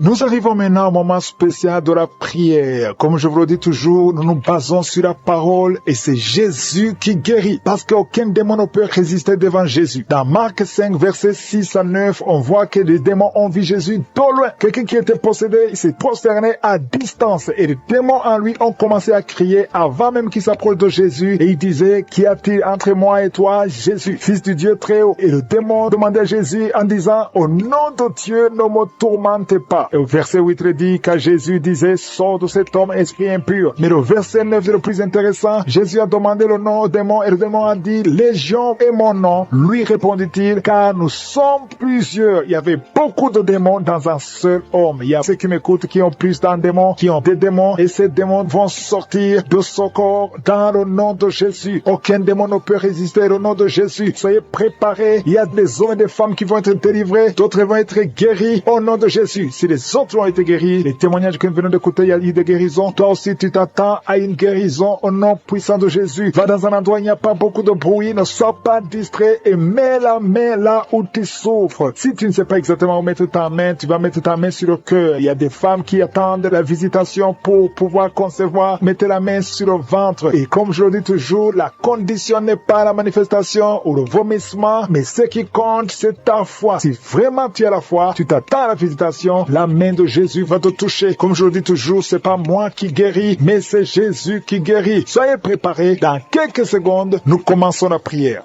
Nous arrivons maintenant au moment spécial de la prière. Comme je vous le dis toujours, nous nous basons sur la parole et c'est Jésus qui guérit parce qu'aucun démon ne peut résister devant Jésus. Dans Marc 5, versets 6 à 9, on voit que les démons ont vu Jésus de loin. Quelqu'un qui était possédé, il s'est prosterné à distance et les démons en lui ont commencé à crier avant même qu'il s'approche de Jésus et il disait, qu'y a-t-il entre moi et toi, Jésus, fils du Dieu très haut? Et le démon demandait à Jésus en disant, au nom de Dieu, ne me tourmente pas. Et au verset 8, il dit qu'à Jésus disait, sors de cet homme, esprit impur. Mais le verset 9 est le plus intéressant. Jésus a demandé le nom au démon et le démon a dit, Légion est mon nom. Lui répondit-il, car nous sommes plusieurs. Il y avait beaucoup de démons dans un seul homme. Il y a ceux qui m'écoutent qui ont plus d'un démon, qui ont des démons et ces démons vont sortir de son corps dans le nom de Jésus. Aucun démon ne peut résister au nom de Jésus. Soyez préparés. Il y a des hommes et des femmes qui vont être délivrés, d'autres vont être guéris au nom de Jésus. Si les autres ont été guéris, les témoignages que nous venons d'écouter, il y a eu des guérisons. Toi aussi, tu t'attends à une guérison au nom puissant de Jésus. Va dans un endroit où il n'y a pas beaucoup de bruit, ne sois pas distrait et mets la main là où tu souffres. Si tu ne sais pas exactement où mettre ta main, tu vas mettre ta main sur le cœur. Il y a des femmes qui attendent la visitation pour pouvoir concevoir. Mettez la main sur le ventre. Et comme je le dis toujours, la condition n'est pas la manifestation ou le vomissement, mais ce qui compte, c'est ta foi. Si vraiment tu as la foi, tu t'attends à la visitation, la main de Jésus va te toucher. Comme je le dis toujours, c'est pas moi qui guéris, mais c'est Jésus qui guérit. Soyez préparés. Dans quelques secondes, nous commençons la prière.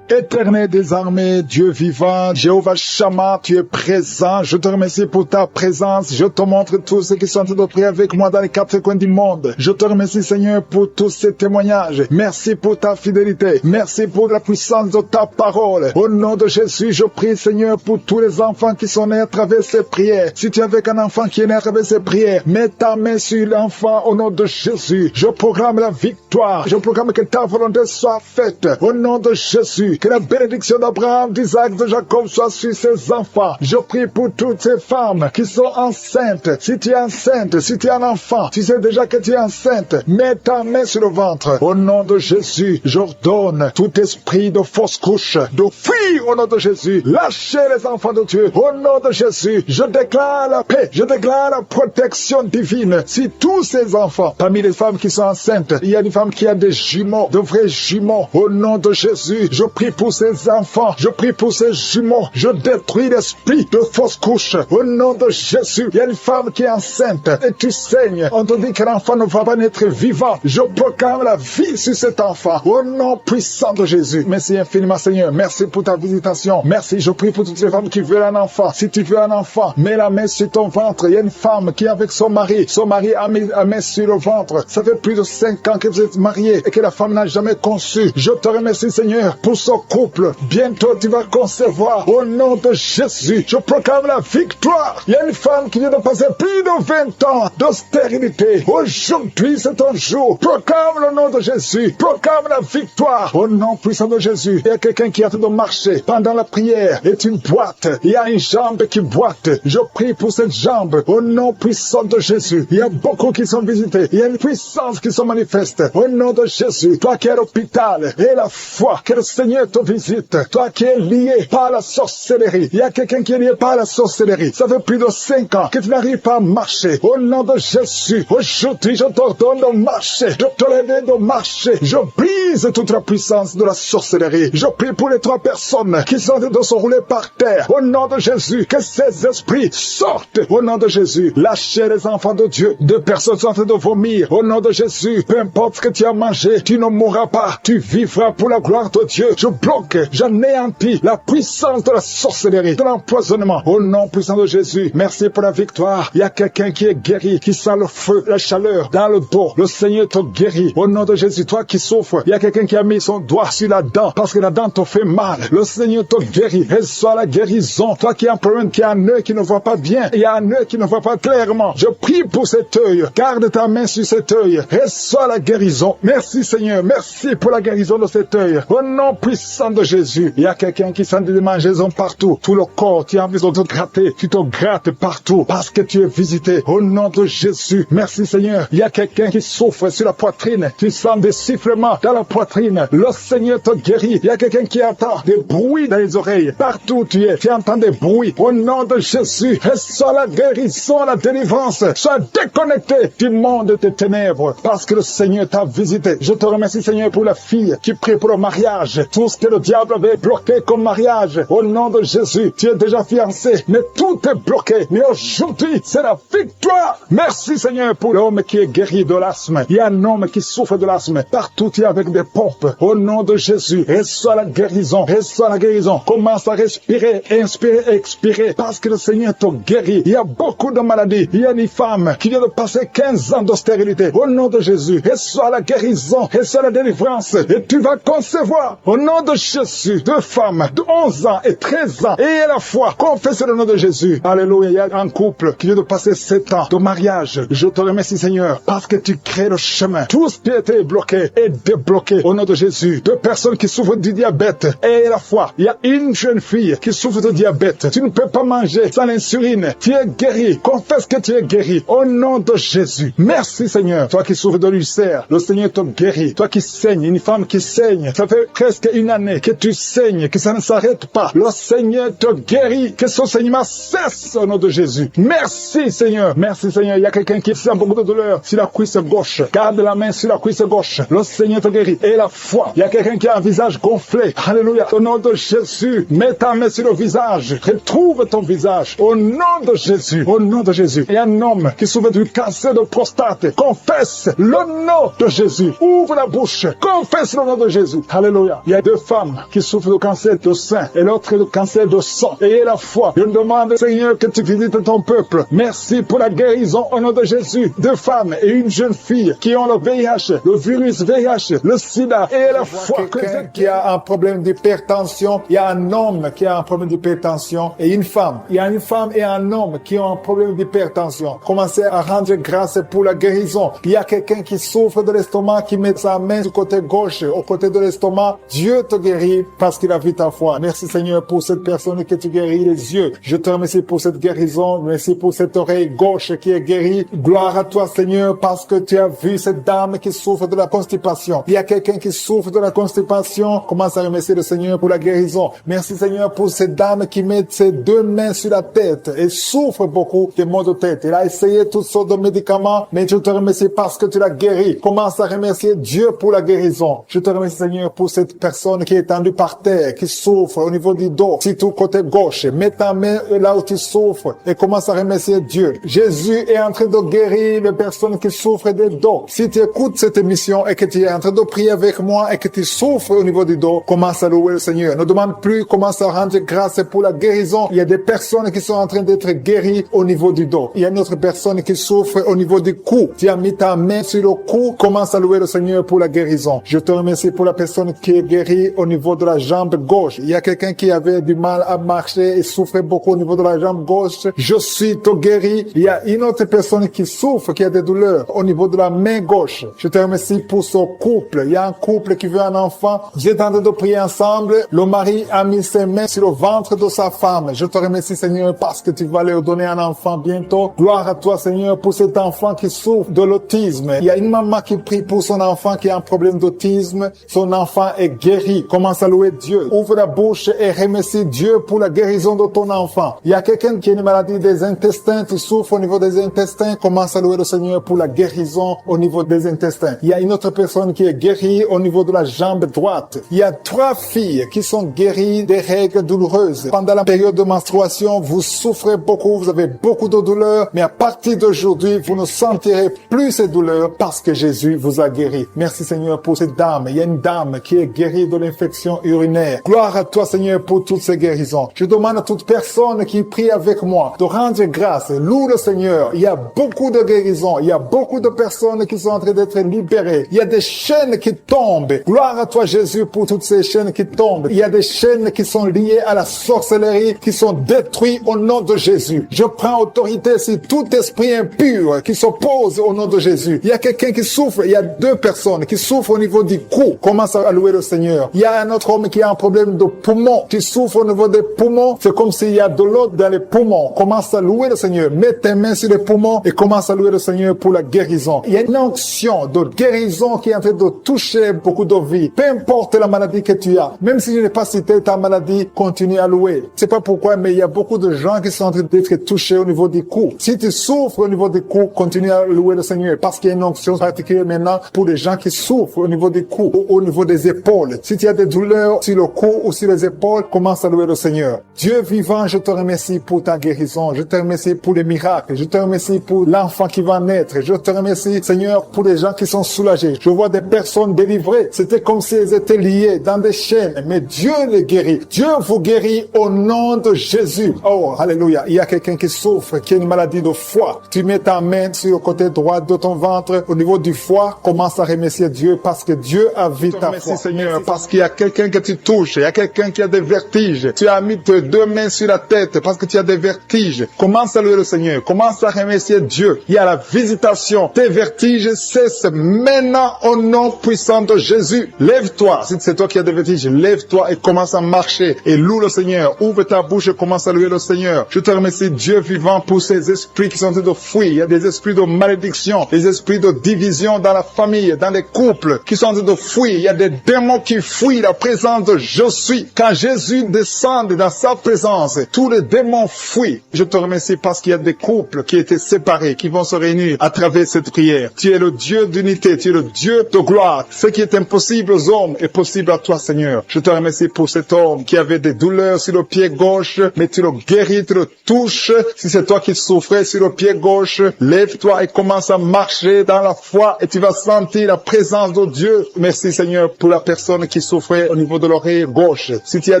Éternel des armées, Dieu vivant, Jéhovah Shammah, tu es présent. Je te remercie pour ta présence. Je te montre tous ceux qui sont en train de prier avec moi dans les quatre coins du monde. Je te remercie, Seigneur, pour tous ces témoignages. Merci pour ta fidélité. Merci pour la puissance de ta parole. Au nom de Jésus, je prie, Seigneur, pour tous les enfants qui sont nés à travers ces prières. Si tu es avec un enfant qui est né à travers ces prières, mets ta main sur l'enfant au nom de Jésus. Je proclame la victoire. Je proclame que ta volonté soit faite. Au nom de Jésus. Que la bénédiction d'Abraham, d'Isaac, de Jacob soit sur ses enfants. Je prie pour toutes ces femmes qui sont enceintes. Si tu es enceinte, si tu es un enfant, tu sais déjà que tu es enceinte. Mets ta main sur le ventre. Au nom de Jésus, j'ordonne tout esprit de fausse couche, de fuir au nom de Jésus. Lâchez les enfants de Dieu. Au nom de Jésus, je déclare la paix. Je déclare la protection divine sur tous ces enfants. Parmi les femmes qui sont enceintes, il y a une femme qui a des jumeaux, de vrais jumeaux. Au nom de Jésus, je prie pour ces enfants, je prie pour ces jumeaux, je détruis l'esprit de fausse couche. Au nom de Jésus, il y a une femme qui est enceinte et tu saignes. On te dit que l'enfant ne va pas naître vivant. Je proclame la vie sur cet enfant. Au nom puissant de Jésus. Merci infiniment, Seigneur. Merci pour ta visitation. Merci, je prie pour toutes les femmes qui veulent un enfant. Si tu veux un enfant, mets la main sur ton ventre. Il y a une femme qui est avec son mari. Son mari a mis la main sur le ventre. Ça fait plus de 5 ans que vous êtes mariés et que la femme n'a jamais conçu. Je te remercie, Seigneur, pour son couple. Bientôt tu vas concevoir. Au nom de Jésus, je proclame la victoire. Il y a une femme qui vient de passer plus de 20 ans de stérilité. Aujourd'hui c'est ton jour. Proclame le nom de Jésus. Proclame la victoire. Au nom puissant de Jésus. Il y a quelqu'un qui a train de marcher pendant la prière. Est une boîte. Il y a une jambe qui boite. Je prie pour cette jambe. Au nom puissant de Jésus. Il y a beaucoup qui sont visités. Il y a une puissance qui se manifeste. Au nom de Jésus. Toi qui es à l'hôpital et la foi que le Seigneur te visite. Toi qui es lié par la sorcellerie. Il y a quelqu'un qui est lié par la sorcellerie. Ça fait plus de 5 ans que tu n'arrives pas à marcher. Au nom de Jésus, aujourd'hui je t'ordonne de marcher, de te lever, de marcher. Je brise toute la puissance de la sorcellerie. Je prie pour les 3 personnes qui sont en train de se rouler par terre. Au nom de Jésus, que ces esprits sortent. Au nom de Jésus, lâchez les enfants de Dieu. 2 personnes sont en train de vomir. Au nom de Jésus, peu importe ce que tu as mangé, tu ne mourras pas. Tu vivras pour la gloire de Dieu. Je bloque, j'anéantis la puissance de la sorcellerie, de l'empoisonnement. Au nom puissant de Jésus, merci pour la victoire. Il y a quelqu'un qui est guéri, qui sent le feu, la chaleur dans le dos. Le Seigneur te guérit. Au nom de Jésus, toi qui souffres, il y a quelqu'un qui a mis son doigt sur la dent parce que la dent te fait mal. Le Seigneur te guérit. Reçois la guérison. Toi qui as un problème, qui a un œil qui ne voit pas bien, il y a un œil qui ne voit pas clairement. Je prie pour cet œil. Garde ta main sur cet œil. Reçois la guérison. Merci Seigneur. Merci pour la guérison de cet œil. Au nom puissant sang de Jésus. Il y a quelqu'un qui sent des démangeaisons partout. Tout le corps, tu as envie de te gratter. Tu te grattes partout parce que tu es visité. Au nom de Jésus. Merci Seigneur. Il y a quelqu'un qui souffre sur la poitrine. Tu sens des sifflements dans la poitrine. Le Seigneur te guérit. Il y a quelqu'un qui entend des bruits dans les oreilles. Partout où tu es, tu entends des bruits. Au nom de Jésus. Reçois la guérison, la délivrance. Sois déconnecté du monde des ténèbres parce que le Seigneur t'a visité. Je te remercie Seigneur pour la fille qui prie pour le mariage. Tout ce que le diable avait bloqué comme mariage. Au nom de Jésus, tu es déjà fiancé, mais tout est bloqué. Mais aujourd'hui, c'est la victoire. Merci Seigneur pour l'homme qui est guéri de l'asthme. Il y a un homme qui souffre de l'asthme. Partout, tu es avec des pompes. Au nom de Jésus, reçois la guérison. Reçois la guérison. Commence à respirer, inspirer, expirer. Parce que le Seigneur te guérit. Il y a beaucoup de maladies. Il y a une femme qui vient de passer 15 ans de stérilité. Au nom de Jésus, reçois la guérison. Reçois la délivrance. Et tu vas concevoir. Au nom de Jésus, 2 femmes de 11 ans et 13 ans. Et à la fois, confesse le nom de Jésus. Alléluia. Il y a un couple qui vient de passer 7 ans de mariage. Je te remercie Seigneur parce que tu crées le chemin. Tout ce qui était bloqué est débloqué au nom de Jésus. 2 personnes qui souffrent du diabète. Et à la fois, il y a une jeune fille qui souffre de diabète. Tu ne peux pas manger sans l'insuline. Tu es guéri. Confesse que tu es guéri au nom de Jésus. Merci Seigneur. Toi qui souffres de l'ulcère, le Seigneur te guérit. Toi qui saignes, une femme qui saigne, ça fait presque une année que tu saignes, que ça ne s'arrête pas. Le Seigneur te guérit. Que ce saignement cesse au nom de Jésus. Merci Seigneur. Merci Seigneur. Il y a quelqu'un qui sent beaucoup de douleur sur la cuisse gauche. Garde la main sur la cuisse gauche. Le Seigneur te guérit. Et la foi. Il y a quelqu'un qui a un visage gonflé. Alléluia. Au nom de Jésus. Mets ta main sur le visage. Retrouve ton visage. Au nom de Jésus. Au nom de Jésus. Il y a un homme qui souffre du cancer de prostate. Confesse le nom de Jésus. Ouvre la bouche. Confesse le nom de Jésus. Alléluia. Il y a 2 femmes qui souffrent de cancer de sein et l'autre de cancer de sang. Ayez la foi. Je demande, Seigneur, que tu visites ton peuple. Merci pour la guérison au nom de Jésus. 2 femmes et une jeune fille qui ont le VIH, le virus VIH, le sida. Ayez la foi. Quelqu'un qui a un problème d'hypertension. Il y a un homme qui a un problème d'hypertension et une femme. Il y a une femme et un homme qui ont un problème d'hypertension. Commencez à rendre grâce pour la guérison. Il y a quelqu'un qui souffre de l'estomac, qui met sa main du côté gauche, au côté de l'estomac. Dieu te guérit parce qu'il a vu ta foi. Merci Seigneur pour cette personne que tu guéris les yeux. Je te remercie pour cette guérison. Merci pour cette oreille gauche qui est guérie. Gloire à toi Seigneur parce que tu as vu cette dame qui souffre de la constipation. Il y a quelqu'un qui souffre de la constipation. Commence à remercier le Seigneur pour la guérison. Merci Seigneur pour cette dame qui met ses 2 mains sur la tête et souffre beaucoup de maux de tête. Elle a essayé toutes sortes de médicaments, mais je te remercie parce que tu l'as guéri. Commence à remercier Dieu pour la guérison. Je te remercie Seigneur pour cette personne qui est étendue par terre, qui souffre au niveau du dos, surtout côté gauche. Mets ta main là où tu souffres et commence à remercier Dieu. Jésus est en train de guérir les personnes qui souffrent des dos. Si tu écoutes cette émission et que tu es en train de prier avec moi et que tu souffres au niveau du dos, commence à louer le Seigneur. Ne demande plus, commence à rendre grâce pour la guérison. Il y a des personnes qui sont en train d'être guéries au niveau du dos. Il y a une autre personne qui souffre au niveau du cou. Tu as mis ta main sur le cou, commence à louer le Seigneur pour la guérison. Je te remercie pour la personne qui est guérie au niveau de la jambe gauche. Il y a quelqu'un qui avait du mal à marcher et souffrait beaucoup au niveau de la jambe gauche. Je suis tout guéri. Il y a une autre personne qui souffre, qui a des douleurs au niveau de la main gauche. Je te remercie pour ce couple. Il y a un couple qui veut un enfant. Vous êtes en train de prier ensemble. Le mari a mis ses mains sur le ventre de sa femme. Je te remercie Seigneur parce que tu vas leur donner un enfant bientôt. Gloire à toi Seigneur pour cet enfant qui souffre de l'autisme. Il y a une maman qui prie pour son enfant qui a un problème d'autisme. Son enfant est guéri. Commence à louer Dieu. Ouvre la bouche et remercie Dieu pour la guérison de ton enfant. Il y a quelqu'un qui a une maladie des intestins, qui souffre au niveau des intestins. Commence à louer le Seigneur pour la guérison au niveau des intestins. Il y a une autre personne qui est guérie au niveau de la jambe droite. Il y a 3 filles qui sont guéries des règles douloureuses. Pendant la période de menstruation, vous souffrez beaucoup, vous avez beaucoup de douleurs, mais à partir d'aujourd'hui, vous ne sentirez plus ces douleurs parce que Jésus vous a guéri. Merci Seigneur pour cette dame. Il y a une dame qui est guérie de l'infection urinaire. Gloire à toi Seigneur pour toutes ces guérisons. Je demande à toute personne qui prie avec moi de rendre grâce. Loue le Seigneur. Il y a beaucoup de guérisons. Il y a beaucoup de personnes qui sont en train d'être libérées. Il y a des chaînes qui tombent. Gloire à toi Jésus pour toutes ces chaînes qui tombent. Il y a des chaînes qui sont liées à la sorcellerie qui sont détruites au nom de Jésus. Je prends autorité sur tout esprit impur qui s'oppose au nom de Jésus. Il y a quelqu'un qui souffre. Il y a 2 personnes qui souffrent au niveau du cou. Commence à louer le Seigneur Il y a un autre homme qui a un problème de poumon. Tu souffres au niveau des poumons. C'est comme s'il y a de l'eau dans les poumons. Commence à louer le Seigneur. Mets tes mains sur les poumons et commence à louer le Seigneur pour la guérison. Il y a une onction de guérison qui est en train de toucher beaucoup de vies. Peu importe la maladie que tu as. Même si je n'ai pas cité ta maladie, continue à louer. C'est pas pourquoi, mais il y a beaucoup de gens qui sont en train d'être touchés au niveau du cou. Si tu souffres au niveau du cou, continue à louer le Seigneur parce qu'il y a une onction particulière maintenant pour les gens qui souffrent au niveau du cou ou au niveau des épaules. Si tu as des douleurs sur le cou ou sur les épaules, commence à louer le Seigneur. Dieu vivant, je te remercie pour ta guérison. Je te remercie pour les miracles. Je te remercie pour l'enfant qui va naître. Je te remercie, Seigneur, pour les gens qui sont soulagés. Je vois des personnes délivrées. C'était comme si elles étaient liées dans des chaînes. Mais Dieu les guérit. Dieu vous guérit au nom de Jésus. Oh, alléluia. Il y a quelqu'un qui souffre, qui a une maladie de foie. Tu mets ta main sur le côté droit de ton ventre. Au niveau du foie, commence à remercier Dieu parce que Dieu a vu ta foi. Merci Seigneur, parce qu'il y a quelqu'un que tu touches. Il y a quelqu'un qui a des vertiges. Tu as mis tes deux mains sur la tête parce que tu as des vertiges. Commence à louer le Seigneur. Commence à remercier Dieu. Il y a la visitation. Tes vertiges cessent maintenant au nom puissant de Jésus. Lève-toi. Si c'est toi qui as des vertiges, lève-toi et commence à marcher. Et loue le Seigneur. Ouvre ta bouche et commence à louer le Seigneur. Je te remercie, Dieu vivant, pour ces esprits qui sont en train de fuir. Il y a des esprits de malédiction, des esprits de division dans la famille, dans les couples qui sont en train de fuir. Il y a des démons qui fuient la présence de je suis. Quand Jésus descend dans sa présence, tous les démons fuient. Je te remercie parce qu'il y a des couples qui étaient séparés, qui vont se réunir à travers cette prière. Tu es le Dieu d'unité, tu es le Dieu de gloire. Ce qui est impossible aux hommes est possible à toi, Seigneur. Je te remercie pour cet homme qui avait des douleurs sur le pied gauche, mais tu le guéris, tu le touches. Si c'est toi qui souffrais sur le pied gauche, lève-toi et commence à marcher dans la foi et tu vas sentir la présence de Dieu. Merci, Seigneur, pour la personne qui souffrait au niveau de l'oreille gauche. Si tu as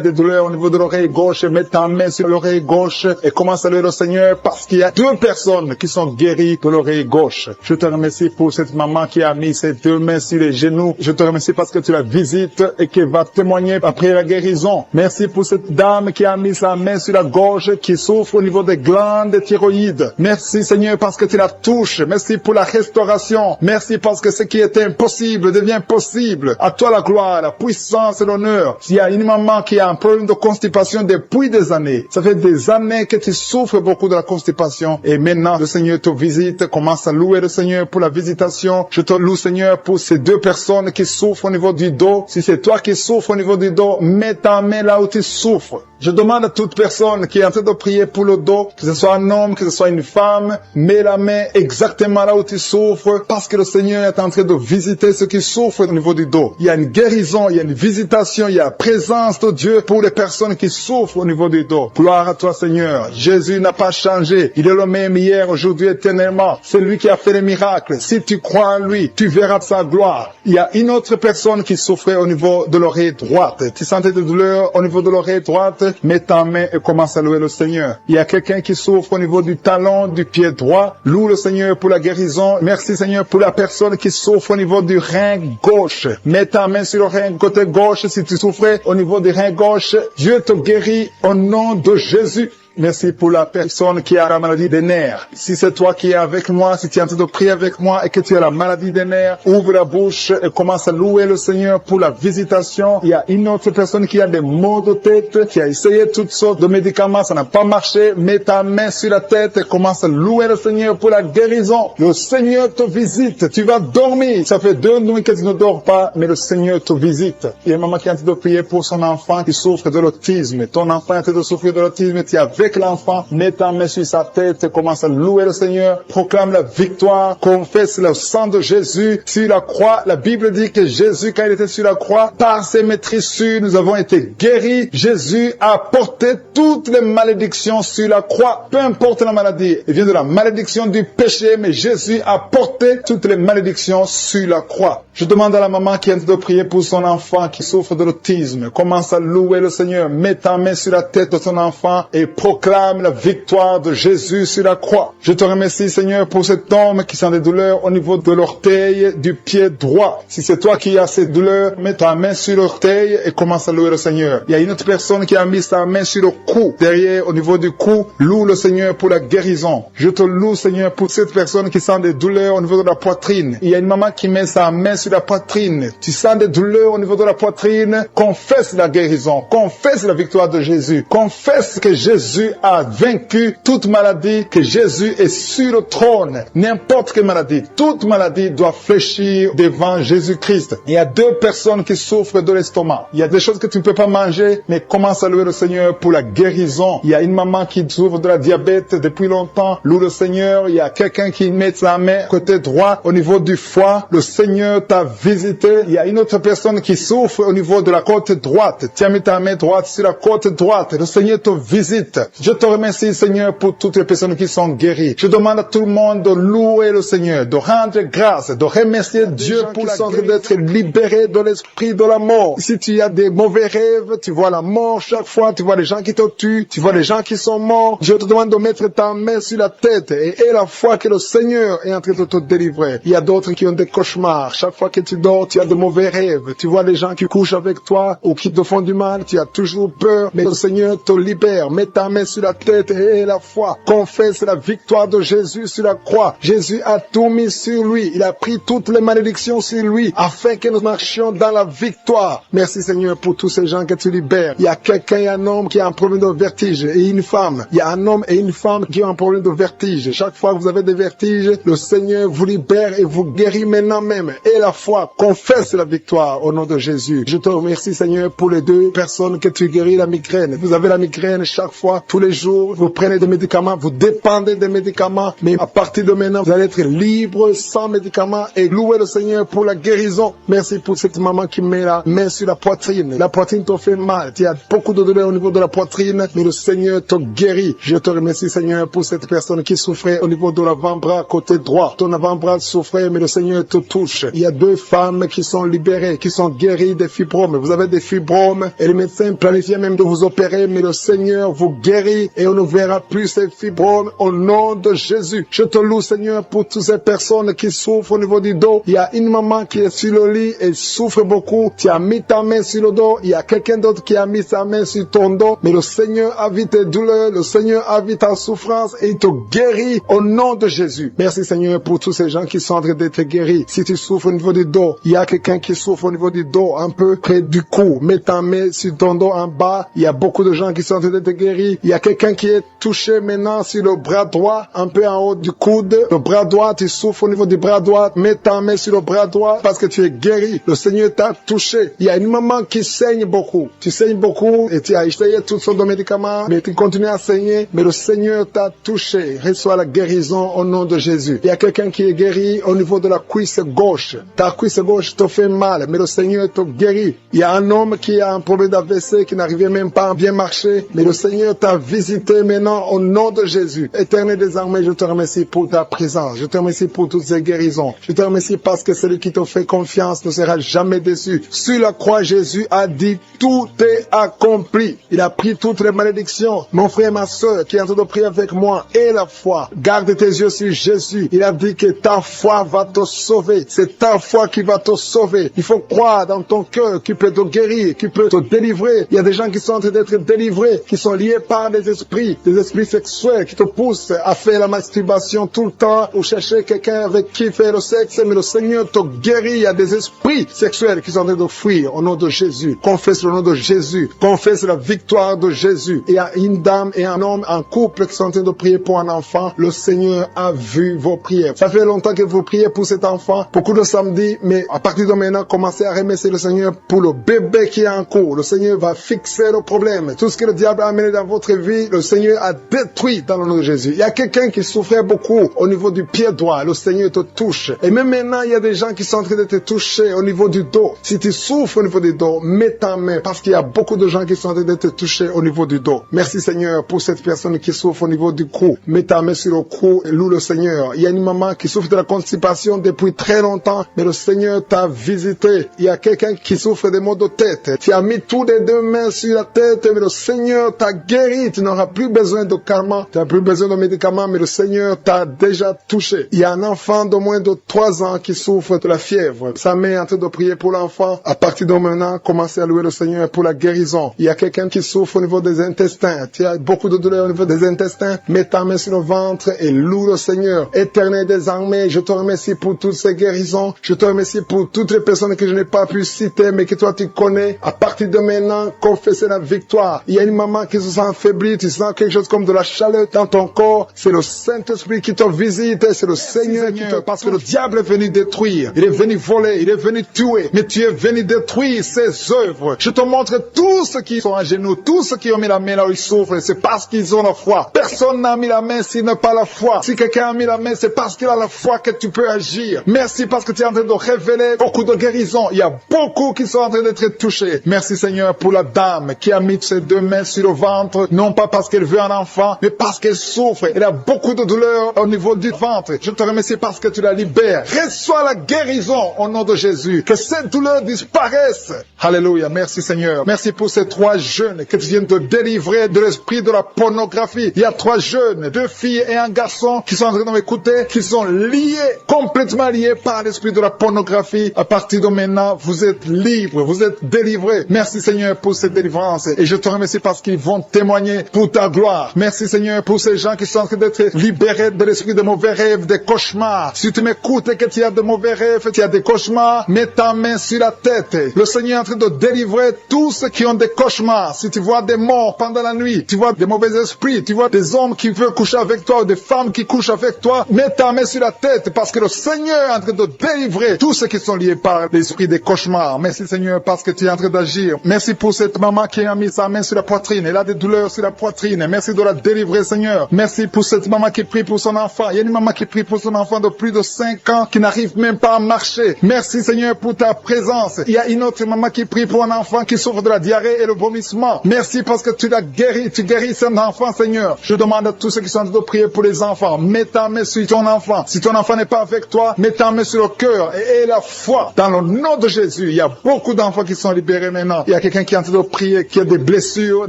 des douleurs au niveau de l'oreille gauche, mets ta main sur l'oreille gauche et commence à louer le Seigneur parce qu'il y a deux personnes qui sont guéries de l'oreille gauche. Je te remercie pour cette maman qui a mis ses deux mains sur les genoux. Je te remercie parce que tu la visites et qu'elle va témoigner après la guérison. Merci pour cette dame qui a mis sa main sur la gorge, qui souffre au niveau des glandes thyroïdes. Merci, Seigneur, parce que tu la touches. Merci pour la restauration. Merci parce que ce qui était impossible devient possible. À toi la gloire, la puissance et l'honneur. S'il y a une maman qui a un problème de constipation depuis des années, ça fait des années que tu souffres beaucoup de la constipation et maintenant le Seigneur te visite. Commence à louer le Seigneur pour la visitation. Je te loue, Seigneur, pour ces deux personnes qui souffrent au niveau du dos. Si c'est toi qui souffres au niveau du dos, mets ta main là où tu souffres. Je demande à toute personne qui est en train de prier pour le dos, que ce soit un homme, que ce soit une femme, mets la main exactement là où tu souffres, parce que le Seigneur est en train de visiter ceux qui souffrent au niveau du dos. Il y a une guérison, il y a une visitation, il y a la présence de Dieu pour les personnes qui souffrent au niveau du dos. Gloire à toi, Seigneur. Jésus n'a pas changé. Il est le même hier, aujourd'hui, éternellement. C'est lui qui a fait les miracles. Si tu crois en lui, tu verras sa gloire. Il y a une autre personne qui souffrait au niveau de l'oreille droite. Tu sentais des douleurs au niveau de l'oreille droite? Mets ta main et commence à louer le Seigneur. Il y a quelqu'un qui souffre au niveau du talon, du pied droit. Loue le Seigneur pour la guérison. Merci, Seigneur, pour la personne qui souffre au niveau du rein gauche. Mets ta main sur le rein côté gauche si tu souffrais au niveau du rein gauche. Dieu te guérit au nom de Jésus. Merci pour la personne qui a la maladie des nerfs. Si c'est toi qui es avec moi, si tu es en train de prier avec moi et que tu as la maladie des nerfs, ouvre la bouche et commence à louer le Seigneur pour la visitation. Il y a une autre personne qui a des maux de tête, qui a essayé toutes sortes de médicaments, ça n'a pas marché. Mets ta main sur la tête et commence à louer le Seigneur pour la guérison. Le Seigneur te visite. Tu vas dormir. Ça fait 2 nuits que tu ne dors pas, mais le Seigneur te visite. Il y a une maman qui est en train de prier pour son enfant qui souffre de l'autisme. Ton enfant est en train de souffrir de l'autisme, tu es avec l'enfant, mets ta main sur sa tête, commence à louer le Seigneur, proclame la victoire, confesse le sang de Jésus sur la croix. La Bible dit que Jésus, quand il était sur la croix, par ses maîtrissures, nous avons été guéris. Jésus a porté toutes les malédictions sur la croix, peu importe la maladie. Il vient de la malédiction du péché, mais Jésus a porté toutes les malédictions sur la croix. Je demande à la maman qui est en train de prier pour son enfant qui souffre de l'autisme, commence à louer le Seigneur, mets ta main sur la tête de ton enfant et proclame proclame la victoire de Jésus sur la croix. Je te remercie, Seigneur, pour cet homme qui sent des douleurs au niveau de l'orteil du pied droit. Si c'est toi qui as ces douleurs, mets ta main sur l'orteil et commence à louer le Seigneur. Il y a une autre personne qui a mis sa main sur le cou, derrière, au niveau du cou. Loue le Seigneur pour la guérison. Je te loue, Seigneur, pour cette personne qui sent des douleurs au niveau de la poitrine. Il y a une maman qui met sa main sur la poitrine. Tu sens des douleurs au niveau de la poitrine. Confesse la guérison. Confesse la victoire de Jésus. Confesse que Jésus a vaincu toute maladie, que Jésus est sur le trône. N'importe quelle maladie, toute maladie doit fléchir devant Jésus-Christ. Il y a 2 personnes qui souffrent de l'estomac. Il y a des choses que tu ne peux pas manger, mais commence à louer le Seigneur pour la guérison. Il y a une maman qui souffre de la diabète depuis longtemps. Loue le Seigneur. Il y a quelqu'un qui met sa main côté droit au niveau du foie. Le Seigneur t'a visité. Il y a une autre personne qui souffre au niveau de la côte droite. Tu as mis ta main droite sur la côte droite. Le Seigneur te visite. Je te remercie, Seigneur, pour toutes les personnes qui sont guéries. Je demande à tout le monde de louer le Seigneur, de rendre grâce, de remercier Dieu pour la guérison, d'être libéré de l'esprit de la mort. Si tu as des mauvais rêves, tu vois la mort chaque fois, tu vois les gens qui te tuent, tu vois les gens qui sont morts. Je te demande de mettre ta main sur la tête et la foi que le Seigneur est en train de te délivrer. Il y a d'autres qui ont des cauchemars. Chaque fois que tu dors, tu as de mauvais rêves. Tu vois les gens qui couchent avec toi ou qui te font du mal, tu as toujours peur. Mais le Seigneur te libère. Mets ta main sur la tête et la foi. Confesse la victoire de Jésus sur la croix. Jésus a tout mis sur lui. Il a pris toutes les malédictions sur lui afin que nous marchions dans la victoire. Merci Seigneur pour tous ces gens que tu libères. Il y a quelqu'un, il y a un homme qui a un problème de vertige et une femme. Il y a un homme et une femme qui ont un problème de vertige. Chaque fois que vous avez des vertiges, le Seigneur vous libère et vous guérit maintenant même. Et la foi confesse la victoire au nom de Jésus. Je te remercie Seigneur pour les 2 personnes que tu guéris la migraine. Vous avez la migraine chaque fois, tous les jours, vous prenez des médicaments, vous dépendez des médicaments, mais à partir de maintenant, vous allez être libre sans médicaments et louer le Seigneur pour la guérison. Merci pour cette maman qui met la main sur la poitrine. La poitrine te fait mal, tu as beaucoup de douleur au niveau de la poitrine, mais le Seigneur te guérit. Je te remercie Seigneur pour cette personne qui souffrait au niveau de l'avant-bras côté droit. Ton avant-bras souffrait, mais le Seigneur te touche. Il y a 2 femmes qui sont libérées, qui sont guéries des fibromes. Vous avez des fibromes et les médecins planifiaient même de vous opérer, mais le Seigneur vous guérit et on ne verra plus ces fibromes au nom de Jésus. Je te loue Seigneur pour toutes ces personnes qui souffrent au niveau du dos. Il y a une maman qui est sur le lit et souffre beaucoup. Tu as mis ta main sur le dos. Il y a quelqu'un d'autre qui a mis sa main sur ton dos. Mais le Seigneur a vu tes douleurs. Le Seigneur a vu ta souffrance et il te guérit au nom de Jésus. Merci Seigneur pour tous ces gens qui sont en train d'être guéris. Si tu souffres au niveau du dos, il y a quelqu'un qui souffre au niveau du dos, un peu près du cou. Mets ta main sur ton dos en bas. Il y a beaucoup de gens qui sont en train d'être guéris. Il y a quelqu'un qui est touché maintenant sur le bras droit, un peu en haut du coude. Le bras droit, tu souffres au niveau du bras droit. Mets ta main sur le bras droit parce que tu es guéri. Le Seigneur t'a touché. Il y a une maman qui saigne beaucoup. Tu saignes beaucoup et tu as essayé toutes sortes de médicaments, mais tu continues à saigner. Mais le Seigneur t'a touché. Reçois la guérison au nom de Jésus. Il y a quelqu'un qui est guéri au niveau de la cuisse gauche. Ta cuisse gauche te fait mal, mais le Seigneur te guérit. Il y a un homme qui a un problème d'AVC, qui n'arrivait même pas à bien marcher, mais le Seigneur t'a visité maintenant au nom de Jésus. Éternel des armées, je te remercie pour ta présence. Je te remercie pour toutes ces guérisons. Je te remercie parce que celui qui te fait confiance ne sera jamais déçu. Sur la croix, Jésus a dit, tout est accompli. Il a pris toutes les malédictions. Mon frère, ma soeur, qui est en train de prier avec moi, et la foi. Garde tes yeux sur Jésus. Il a dit que ta foi va te sauver. C'est ta foi qui va te sauver. Il faut croire dans ton cœur qu'il peut te guérir, qu'il peut te délivrer. Il y a des gens qui sont en train d'être délivrés, qui sont liés par des esprits sexuels qui te poussent à faire la masturbation tout le temps ou chercher quelqu'un avec qui faire le sexe. Mais le Seigneur te guérit. Il y a des esprits sexuels qui sont en train de fuir au nom de Jésus. Confesse le nom de Jésus. Confesse la victoire de Jésus. Il y a une dame et un homme, un couple qui sont en train de prier pour un enfant. Le Seigneur a vu vos prières. Ça fait longtemps que vous priez pour cet enfant. Beaucoup de samedis, mais à partir de maintenant, commencez à remercier le Seigneur pour le bébé qui est en cours. Le Seigneur va fixer le problème. Tout ce que le diable a amené dans votre vie, le Seigneur a détruit dans le nom de Jésus. Il y a quelqu'un qui souffrait beaucoup au niveau du pied droit. Le Seigneur te touche. Et même maintenant, il y a des gens qui sont en train de te toucher au niveau du dos. Si tu souffres au niveau du dos, mets ta main parce qu'il y a beaucoup de gens qui sont en train de te toucher au niveau du dos. Merci Seigneur pour cette personne qui souffre au niveau du cou. Mets ta main sur le cou et loue le Seigneur. Il y a une maman qui souffre de la constipation depuis très longtemps, mais le Seigneur t'a visité. Il y a quelqu'un qui souffre des maux de tête. Tu as mis toutes les deux mains sur la tête, mais le Seigneur t'a guéri guéri. Tu n'auras plus besoin de calmants, tu n'as plus besoin de médicaments, mais le Seigneur t'a déjà touché. Il y a un enfant de moins de 3 ans qui souffre de la fièvre. Sa mère est en train de prier pour l'enfant. À partir de maintenant, commencez à louer le Seigneur pour la guérison. Il y a quelqu'un qui souffre au niveau des intestins. Tu as beaucoup de douleurs au niveau des intestins. Mets ta main sur le ventre et loue le Seigneur. Éternel des armées, je te remercie pour toutes ces guérisons. Je te remercie pour toutes les personnes que je n'ai pas pu citer, mais que toi tu connais. À partir de maintenant, confessez la victoire. Il y a une maman qui se sent affaiblie, tu sens quelque chose comme de la chaleur dans ton corps. C'est le Saint-Esprit qui te visite, c'est le Seigneur qui te... Parce que le diable est venu détruire, il est venu voler, il est venu tuer, mais tu es venu détruire ses œuvres. Je te montre tous ceux qui sont à genoux, tous ceux qui ont mis la main là où ils souffrent, c'est parce qu'ils ont la foi. Personne n'a mis la main s'il n'a pas la foi. Si quelqu'un a mis la main, c'est parce qu'il a la foi que tu peux agir. Merci parce que tu es en train de révéler beaucoup de guérisons. Il y a beaucoup qui sont en train d'être touchés. Merci Seigneur pour la dame qui a mis ses 2 mains sur le ventre, non pas parce qu'elle veut un enfant, mais parce qu'elle souffre. Elle a beaucoup de douleur au niveau du ventre. Je te remercie parce que tu la libères. Reçois la guérison au nom de Jésus. Que cette douleur disparaisse. Alléluia. Merci Seigneur. Merci pour ces 3 jeunes que tu viens de délivrer de l'esprit de la pornographie. Il y a 3 jeunes, 2 filles et un garçon qui sont en train de m'écouter, qui sont liés, complètement liés par l'esprit de la pornographie. À partir de maintenant, vous êtes libres, vous êtes délivrés. Merci Seigneur pour cette délivrance. Et je te remercie parce qu'ils vont témoigner pour ta gloire. Merci Seigneur pour ces gens qui sont en train d'être libérés de l'esprit de mauvais rêves, des cauchemars. Si tu m'écoutes et que tu as de mauvais rêves, tu as des cauchemars, mets ta main sur la tête. Le Seigneur est en train de délivrer tous ceux qui ont des cauchemars. Si tu vois des morts pendant la nuit, tu vois des mauvais esprits, tu vois des hommes qui veulent coucher avec toi ou des femmes qui couchent avec toi, mets ta main sur la tête parce que le Seigneur est en train de délivrer tous ceux qui sont liés par l'esprit des cauchemars. Merci Seigneur parce que tu es en train d'agir. Merci pour cette maman qui a mis sa main sur la poitrine. Elle a des douleurs sur la poitrine. Merci de la délivrer Seigneur. Merci pour cette maman qui prie pour son enfant. Il y a une maman qui prie pour son enfant de plus de 5 ans qui n'arrive même pas à marcher. Merci Seigneur pour ta présence. Il y a une autre maman qui prie pour un enfant qui souffre de la diarrhée et le vomissement. Merci parce que tu l'as guéri. Tu guéris cet enfant Seigneur. Je demande à tous ceux qui sont en train de prier pour les enfants. Mets ta main sur ton enfant. Si ton enfant n'est pas avec toi, mets ta main sur le cœur et la foi. Dans le nom de Jésus, il y a beaucoup d'enfants qui sont libérés maintenant. Il y a quelqu'un qui est en train de prier, qui a des blessures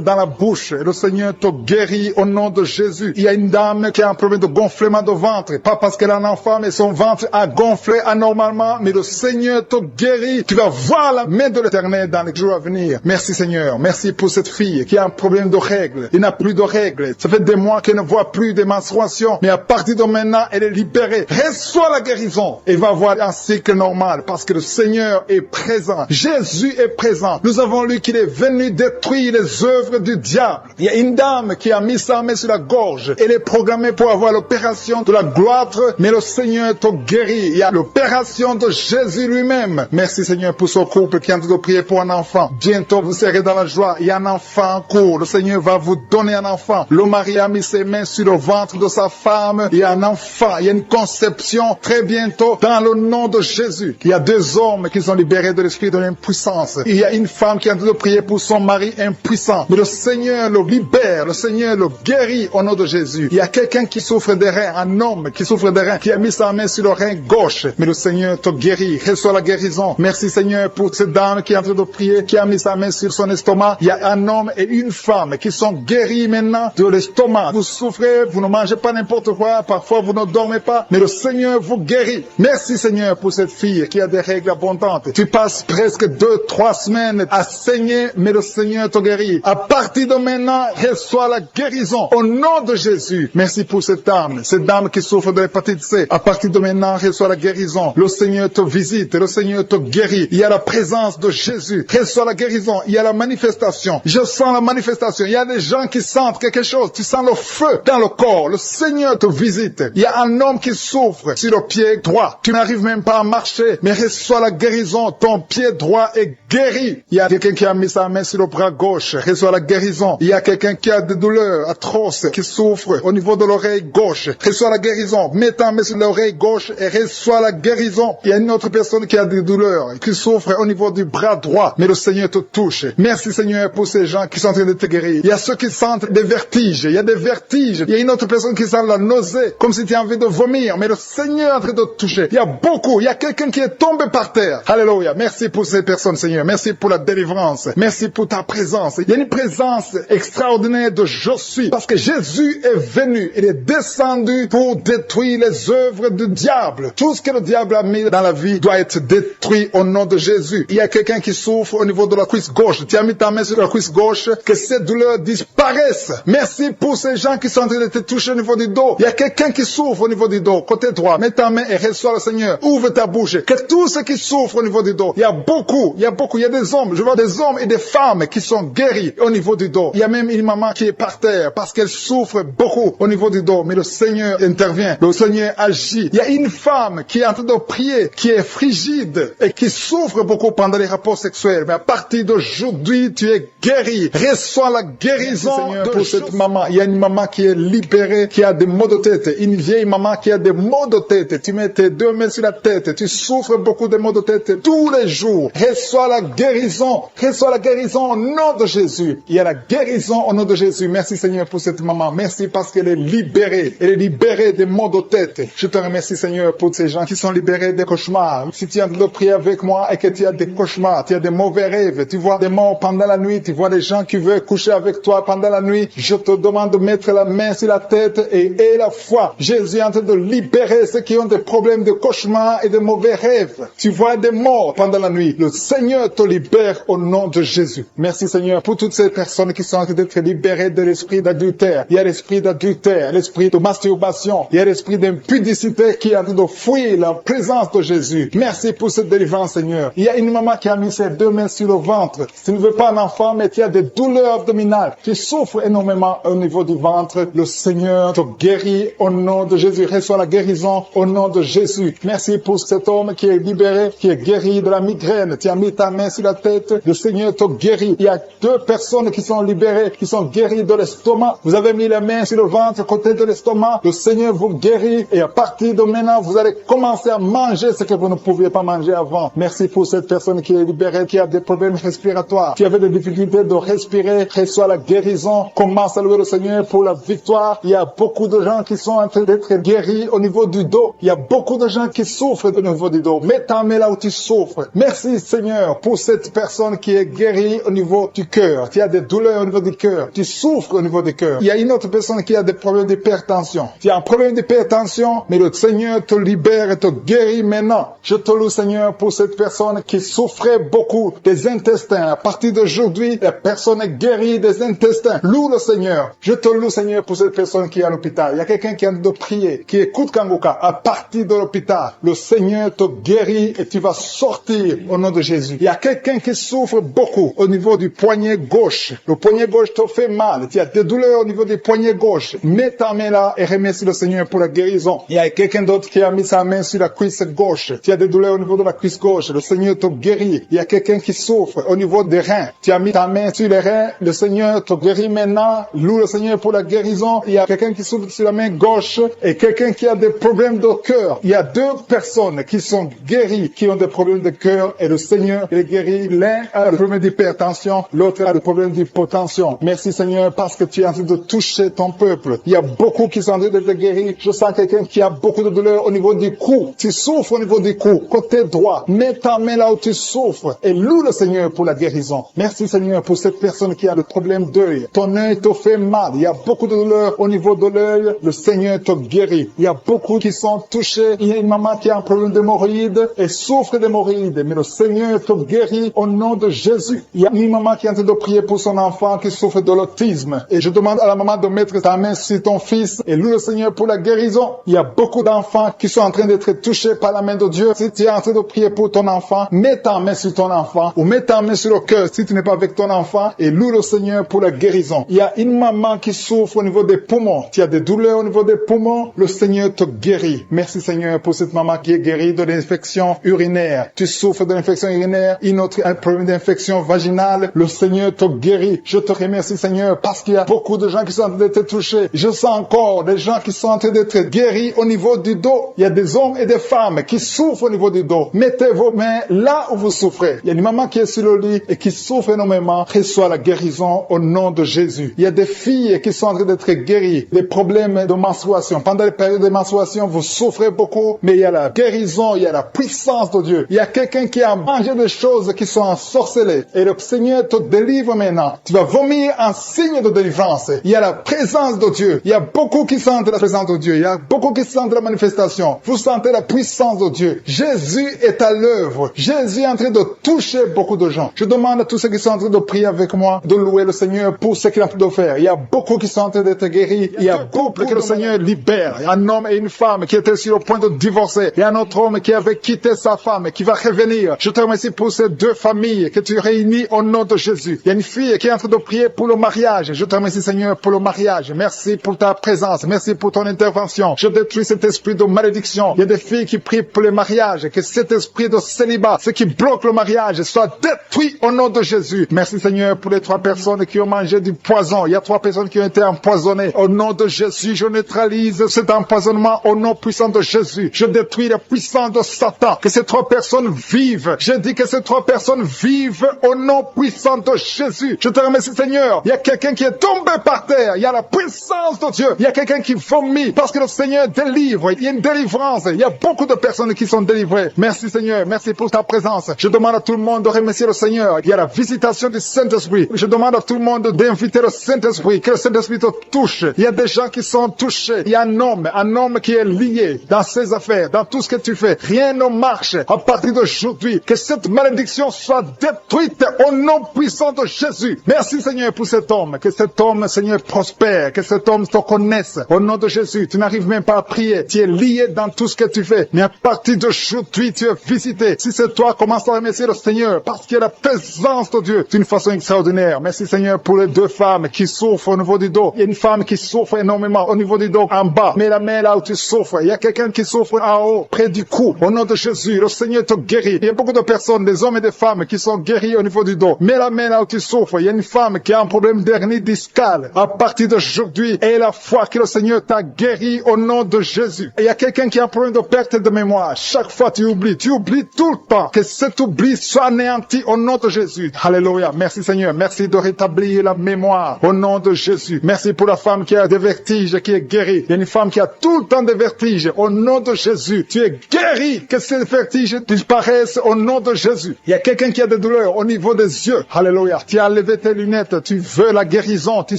dans la bouche. Et le Seigneur te guérit au nom de Jésus. Il y a une dame qui a un problème de gonflement de ventre. Pas parce qu'elle a un enfant, mais son ventre a gonflé anormalement. Mais le Seigneur te guérit. Tu vas voir la main de l'Éternel dans les jours à venir. Merci Seigneur. Merci pour cette fille qui a un problème de règles. Il n'a plus de règles. Ça fait des mois qu'elle ne voit plus des menstruations. Mais à partir de maintenant, elle est libérée. Reçois la guérison. Et va avoir un cycle normal parce que le Seigneur est présent. Jésus est présent. Nous avons lu qu'il est venu détruire les œuvres du diable. Il y a une dame qui a mis sa main sur la gorge. Elle est programmée pour avoir l'opération de la gloître, mais le Seigneur te guérit. Il y a l'opération de Jésus lui-même. Merci Seigneur pour ce couple qui est en train de prier pour un enfant. Bientôt vous serez dans la joie. Il y a un enfant en cours. Le Seigneur va vous donner un enfant. Le mari a mis ses mains sur le ventre de sa femme. Il y a un enfant. Il y a une conception très bientôt dans le nom de Jésus. Il y a 2 hommes qui sont libérés de l'esprit de l'impuissance. Il y a une femme qui est en train de prier pour son mari impuissant. Mais le Seigneur le libère. Le Seigneur le guérit au nom de Jésus. Il y a quelqu'un qui souffre des reins. Un homme qui souffre des reins. Qui a mis sa main sur le rein gauche. Mais le Seigneur te guérit. Reçois la guérison. Merci Seigneur pour cette dame qui est en train de prier. Qui a mis sa main sur son estomac. Il y a un homme et une femme qui sont guéris maintenant de l'estomac. Vous souffrez. Vous ne mangez pas n'importe quoi. Parfois vous ne dormez pas. Mais le Seigneur vous guérit. Merci Seigneur pour cette fille qui a des règles abondantes. Tu passes presque 2-3 semaines à saigner, mais le Seigneur te guérit. À partir de maintenant, reçois la guérison au nom de Jésus. Merci pour cette dame qui souffre de l'hépatite C. À partir de maintenant, reçois la guérison. Le Seigneur te visite, le Seigneur te guérit. Il y a la présence de Jésus. Reçois la guérison. Il y a la manifestation. Je sens la manifestation. Il y a des gens qui sentent quelque chose. Tu sens le feu dans le corps. Le Seigneur te visite. Il y a un homme qui souffre sur le pied droit. Tu n'arrives même pas à marcher, mais reçois la guérison. Ton pied droit est guéri. Il y a quelqu'un qui a mis sa main sur le bras gauche. Reçois la guérison. Il y a quelqu'un qui a des douleurs atroces, qui souffre au niveau de l'oreille gauche. Reçois la guérison. Mets ta main sur l'oreille gauche et reçois la guérison. Il y a une autre personne qui a des douleurs, qui souffre au niveau du bras droit, mais le Seigneur te touche. Merci Seigneur pour ces gens qui sont en train de te guérir. Il y a ceux qui sentent des vertiges. Il y a des vertiges. Il y a une autre personne qui sent la nausée, comme si tu as envie de vomir, mais le Seigneur est en train de te toucher. Il y a beaucoup. Il y a quelqu'un qui est tombé par terre. Alléluia. Merci pour ces personnes, Seigneur. Merci pour la délivrance. Merci pour ta présence. Il y a une présence extraordinaire de je suis. Parce que Jésus est venu, il est descendu pour détruire les œuvres du diable. Tout ce que le diable a mis dans la vie doit être détruit au nom de Jésus. Il y a quelqu'un qui souffre au niveau de la cuisse gauche. Tu as mis ta main sur la cuisse gauche, que ces douleurs disparaissent. Merci pour ces gens qui sont en train de te toucher au niveau du dos. Il y a quelqu'un qui souffre au niveau du dos, côté droit. Mets ta main et reçois le Seigneur. Ouvre ta bouche. Que tous ceux qui souffrent au niveau du dos, il y a beaucoup, il y a des hommes. Je vois des hommes et des femmes qui sont guéris au niveau du dos. Il y a même une maman qui est par terre parce qu'elle souffre beaucoup au niveau du dos. Mais le Seigneur intervient. Le Seigneur agit. Il y a une femme qui est en train de prier, qui est frigide et qui souffre beaucoup pendant les rapports sexuels. Mais à partir d'aujourd'hui, tu es guéri. Reçois la guérison. Merci, Seigneur, pour cette maman. Il y a une maman qui est libérée, qui a des maux de tête. Une vieille maman qui a des maux de tête. Tu mets tes deux mains sur la tête. Tu souffres beaucoup de maux de tête tous les jours. Reçois la guérison. Reçois la guérison au nom de Jésus. Il y a la guérison au nom de Jésus. Merci, Seigneur, pour cette maman. Merci parce qu'elle est libérée. Elle est libérée des maux de tête. Je te remercie, Seigneur, pour ces gens qui sont libérés des cauchemars. Si tu es en train de prier avec moi et que tu as des cauchemars, tu as des mauvais rêves, tu vois des morts pendant la nuit, tu vois des gens qui veulent coucher avec toi pendant la nuit, je te demande de mettre la main sur la tête et la foi. Jésus est en train de libérer ceux qui ont des problèmes de cauchemars et de mauvais rêves. Tu vois des morts pendant la nuit. Le Seigneur te libère au nom de Jésus. Merci, Seigneur, pour toutes ces personnes qui sont en train d'être libérées de l'esprit d'adultère. Il y a l'esprit d'adultère, l'esprit de masturbation, il y a l'esprit d'impudicité qui est en train de fuir la présence de Jésus. Merci pour cette délivrance, Seigneur. Il y a une maman qui a mis ses deux mains sur le ventre. Tu ne veux pas un enfant, mais tu as des douleurs abdominales. Tu souffres énormément au niveau du ventre. Le Seigneur te guérit au nom de Jésus. Reçois la guérison au nom de Jésus. Merci pour cet homme qui est libéré, qui est guéri de la migraine. Tu as mis ta main sur la tête. Le Seigneur te guérit. Il y a deux personnes qui sont libérées, qui sont guéries de l'estomac. Vous avez mis la main sur le ventre, côté de l'estomac. Le Seigneur vous guérit et à partir de maintenant, vous allez commencer à manger ce que vous ne pouviez pas manger avant. Merci pour cette personne qui est libérée, qui a des problèmes respiratoires, qui avait des difficultés de respirer. Reçois la guérison. Commence à louer le Seigneur pour la victoire. Il y a beaucoup de gens qui sont en train d'être guéris au niveau du dos. Il y a beaucoup de gens qui souffrent au niveau du dos. Mets ta main là où tu souffres. Merci, Seigneur, pour cette personne qui est guérie au niveau du cœur. Tu as des douleurs au niveau du cœur. Tu souffres au niveau du cœur. Il y a une autre personne qui a des problèmes d'hypertension. Tu as un problème d'hypertension, mais le Seigneur te libère et te guérit maintenant. Je te loue, Seigneur, pour cette personne qui souffrait beaucoup des intestins. À partir d'aujourd'hui, la personne est guérie des intestins. Loue le Seigneur. Je te loue, Seigneur, pour cette personne qui est à l'hôpital. Il y a quelqu'un qui a de prier, qui écoute Kanguka. À partir de l'hôpital, le Seigneur te guérit et tu vas sortir au nom de Jésus. Il y a quelqu'un qui souffre beaucoup au niveau du poignet gauche. Le poignet gauche te fait mal. Tu as des douleurs au niveau du poignet gauche. Mets ta main là et remercie le Seigneur pour la guérison. Il y a quelqu'un d'autre qui a mis sa main sur la cuisse gauche. Tu as des douleurs au niveau de la cuisse gauche. Le Seigneur te guérit. Il y a quelqu'un qui souffre au niveau des reins. Tu as mis ta main sur les reins. Le Seigneur te guérit maintenant. Loue le Seigneur pour la guérison. Il y a quelqu'un qui souffre sur la main gauche et quelqu'un qui a des problèmes de cœur. Il y a deux personnes qui sont guéries, qui ont des problèmes de cœur et le Seigneur les guérit. L'un a le problème d'hypertension, l'autre a le problème d'hypotension. Merci, Seigneur, parce que tu es en train de toucher ton peuple. Il y a beaucoup qui sont en train d'être guéris. Je sens quelqu'un qui a beaucoup de douleur au niveau du cou. Tu souffres au niveau du cou, côté droit. Mets ta main là où tu souffres et loue le Seigneur pour la guérison. Merci, Seigneur, pour cette personne qui a le problème d'œil. Ton œil te fait mal. Il y a beaucoup de douleur au niveau de l'œil. Le Seigneur te guérit. Il y a beaucoup qui sont touchés. Il y a une maman qui a un problème d'hémorroïdes et souffre d'hémorroïdes. Mais le Seigneur te guérit au nom de Jésus. Il y a une maman qui est en train de prier pour son enfant qui souffre de l'autisme. Et je demande à la maman de mettre ta main sur ton fils et loue le Seigneur pour la guérison. Il y a beaucoup d'enfants qui sont en train d'être touchés par la main de Dieu. Si tu es en train de prier pour ton enfant, mets ta main sur ton enfant ou mets ta main sur le cœur si tu n'es pas avec ton enfant et loue le Seigneur pour la guérison. Il y a une maman qui souffre au niveau des poumons. Tu as des douleurs au niveau des poumons. Le Seigneur te guérit. Merci, Seigneur, pour cette maman qui est guérie de l'infection urinaire. Tu souffres de l'infection urinaire, une autre un problème d'infection vaginale. Le Seigneur te guérit. Je te remercie, Seigneur, parce qu'il y a beaucoup de gens qui sont en train d'être touchés. Je sens encore des gens qui sont en train d'être guéris au niveau du dos. Il y a des hommes et des femmes qui souffrent au niveau du dos. Mettez vos mains là où vous souffrez. Il y a une maman qui est sur le lit et qui souffre énormément. Reçois la guérison au nom de Jésus. Il y a des filles qui sont en train d'être guéries. Les problèmes de menstruation. Pendant les périodes de menstruation, vous souffrez beaucoup, mais il y a la guérison, il y a la puissance de Dieu. Il y a quelqu'un qui a mangé des choses qui sont ensorcelées. Et le Seigneur te délivre maintenant. Tu vas vomir un signe de délivrance. Il y a la présence de Dieu. Il y a beaucoup qui sentent la présence de Dieu. Il y a beaucoup qui sentent la manifestation. Vous sentez la puissance de Dieu. Jésus est à l'œuvre. Jésus est en train de toucher beaucoup de gens. Je demande à tous ceux qui sont en train de prier avec moi de louer le Seigneur pour ce qu'il est en train de faire. Il y a beaucoup qui sont en train d'être guéris. Il y a beaucoup que le Seigneur libère. Il y a un homme et une femme qui étaient sur le point de divorcer. Il y a un autre homme qui avait quitté sa femme et qui va revenir. Je te remercie pour ces deux familles que tu réunis au nom de Jésus. Il y a une fille qui est en train de prier pour le mariage. Je te remercie, Seigneur, pour le mariage. Merci pour ta présence. Merci pour ton intervention. Je détruis cet esprit de malédiction. Il y a des filles qui prient pour le mariage. Que cet esprit de célibat, ce qui bloque le mariage, soit détruit au nom de Jésus. Merci, Seigneur, pour les 3 personnes qui ont mangé du poison. Il y a 3 personnes qui ont été empoisonnées. Au nom de Jésus, je neutralise cet empoisonnement au nom puissant de Jésus. Je détruis la puissance de Satan. Que ces 3 personnes vivent. Je dis que ces 3 personnes vivent au nom puissant de Jésus. Je te remercie, Seigneur. Il y a quelqu'un qui est tombé par terre. Il y a la puissance de Dieu. Il y a quelqu'un qui vomit parce que le Seigneur délivre. Il y a une délivrance. Il y a beaucoup de personnes qui sont délivrées. Merci, Seigneur. Merci pour ta présence. Je demande à tout le monde de remercier le Seigneur. Il y a la visitation du Saint-Esprit. Je demande à tout le monde d'inviter le Saint-Esprit. Que le Saint-Esprit te touche. Il y a des gens qui sont touchés. Il y a un homme qui est lié dans ses affaires, dans tout ce que tu fais. Rien ne marche à partir d'aujourd'hui. Que cette malédiction soit détruite au nom puissant de Jésus. Merci, Seigneur, pour cet homme. Que cet homme, Seigneur, prospère. Que cet homme te connaisse. Au nom de Jésus, tu n'arrives même pas à prier. Tu es lié dans tout ce que tu fais. Mais à partir d'aujourd'hui, tu es visité. Si c'est toi, commence à remercier le Seigneur parce qu'il y a la présence de Dieu d'une façon extraordinaire. Merci, Seigneur, pour les 2 femmes qui souffrent au niveau du dos. Il y a une femme qui souffre énormément au niveau du dos en bas. Mets la main là où tu souffres. Il y a quelqu'un qui souffre en haut, près du cou. Au nom de Jésus, le Seigneur te guérit. Il y a beaucoup de personnes, des hommes et des femmes qui sont guéris au niveau du dos. Mets la main là où tu souffres. Il y a une femme qui a un problème d'hernie discale. À partir d'aujourd'hui, aie la foi que le Seigneur t'a guéri au nom de Jésus. Et il y a quelqu'un qui a un problème de perte de mémoire. Chaque fois tu oublies tout le temps. Que cet oubli soit anéanti au nom de Jésus. Alléluia. Merci, Seigneur. Merci de rétablir la mémoire au nom de Jésus. Merci pour la femme qui a des vertiges, qui est guérie. Il y a une femme qui a tout le temps des vertiges. Au nom de Jésus, tu es guéri. Que ces vertiges disparaissent au nom de Jésus. Il y a quelqu'un qui a des douleurs au niveau des yeux. Alléluia. Tu as levé tes lunettes. Tu veux la guérison. Tu